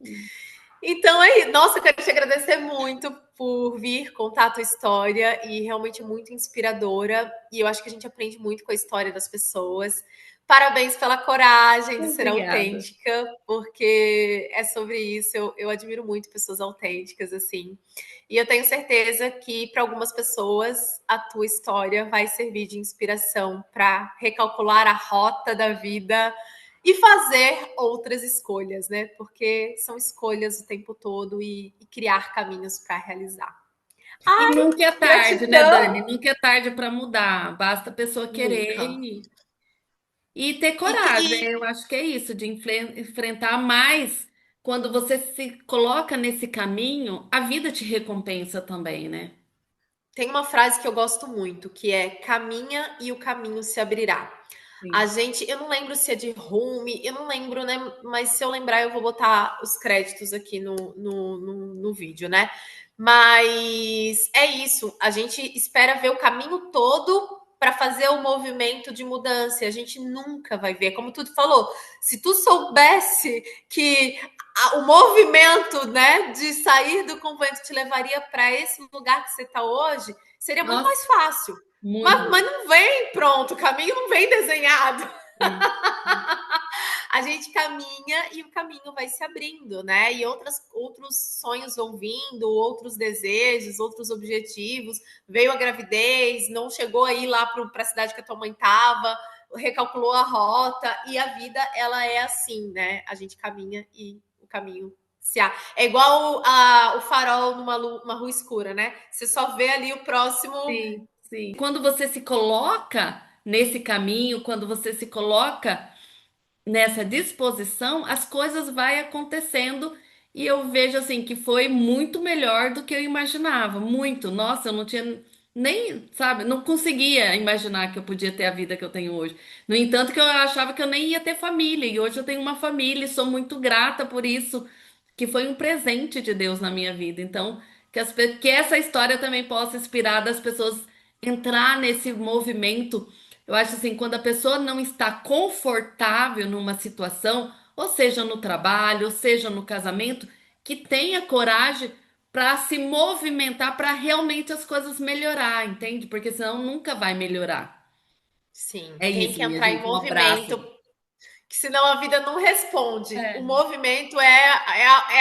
Speaker 1: Então é isso. Nossa, eu quero te agradecer muito por vir contar a tua história e realmente muito inspiradora. E eu acho que a gente aprende muito com a história das pessoas. Parabéns pela coragem de ser
Speaker 2: Obrigada.
Speaker 1: autêntica, porque é sobre isso. Eu admiro muito pessoas autênticas, assim. E eu tenho certeza que para algumas pessoas a tua história vai servir de inspiração para recalcular a rota da vida e fazer outras escolhas, né? Porque são escolhas o tempo todo e criar caminhos para realizar.
Speaker 2: E
Speaker 1: Ai,
Speaker 2: nunca é tarde, né,
Speaker 1: gratidão!
Speaker 2: Dani? Nunca é tarde para mudar. Basta a pessoa querer
Speaker 1: Nunca.
Speaker 2: e ter
Speaker 1: E,
Speaker 2: coragem.
Speaker 1: e
Speaker 2: Eu acho que é isso, de enfrentar mais. Quando você se coloca nesse caminho, a vida te recompensa também, né?
Speaker 1: tem uma frase que eu gosto muito, que é caminha e o caminho se abrirá. A
Speaker 2: Sim.
Speaker 1: gente, eu não lembro se é de Rumi, eu não lembro, né? Mas se eu lembrar, eu vou botar os créditos aqui no vídeo, né? Mas é isso, a gente espera ver o caminho todo para fazer o movimento de mudança, e a gente nunca vai ver. Como tu falou, se tu soubesse que o movimento, né, de sair do convento te levaria para esse lugar que você está hoje, seria muito
Speaker 2: Nossa,
Speaker 1: mais fácil.
Speaker 2: muito.
Speaker 1: Mas não vem pronto, o caminho não vem desenhado.
Speaker 2: Sim.
Speaker 1: A gente caminha e o caminho vai se abrindo, né? E outros sonhos vão vindo, outros desejos, outros objetivos. Veio a gravidez, não chegou aí lá para a cidade que a tua mãe estava, recalculou a rota, e a vida, ela é assim, né? A gente caminha e o caminho é igual o farol numa rua escura, né? Você só vê ali o próximo.
Speaker 2: Sim, sim. Quando você se coloca nesse caminho, quando você se coloca nessa disposição, as coisas vai acontecendo e eu vejo assim que foi muito melhor do que eu imaginava, muito. Nossa, eu não tinha nem, sabe, não conseguia imaginar que eu podia ter a vida que eu tenho hoje. No entanto, que eu achava que eu nem ia ter família e hoje eu tenho uma família e sou muito grata por isso, que foi um presente de Deus na minha vida. Então, que essa história também possa inspirar das pessoas entrar nesse movimento. Eu acho assim, quando a pessoa não está confortável numa situação, ou seja no trabalho, ou seja no casamento, que tenha coragem para se movimentar para realmente as coisas melhorar, entende? Porque senão nunca vai melhorar.
Speaker 1: Sim,
Speaker 2: É
Speaker 1: tem
Speaker 2: isso,
Speaker 1: que
Speaker 2: minha
Speaker 1: entrar em
Speaker 2: gente. Um abraço.
Speaker 1: movimento, que senão a vida não responde. O
Speaker 2: É,
Speaker 1: movimento é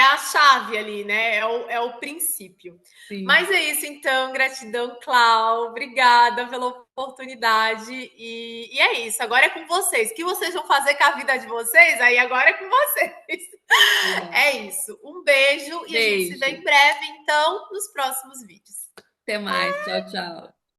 Speaker 1: a chave ali, né? É o princípio.
Speaker 2: sim.
Speaker 1: Mas é isso, então. Gratidão, Clau. Obrigada pela oportunidade. E é isso. Agora é com vocês. O que vocês vão fazer com a vida de vocês? Aí agora é com vocês. É isso. Um beijo e a gente se vê
Speaker 2: Beijo.
Speaker 1: em breve, então, nos próximos vídeos.
Speaker 2: Até mais. Tchau, tchau.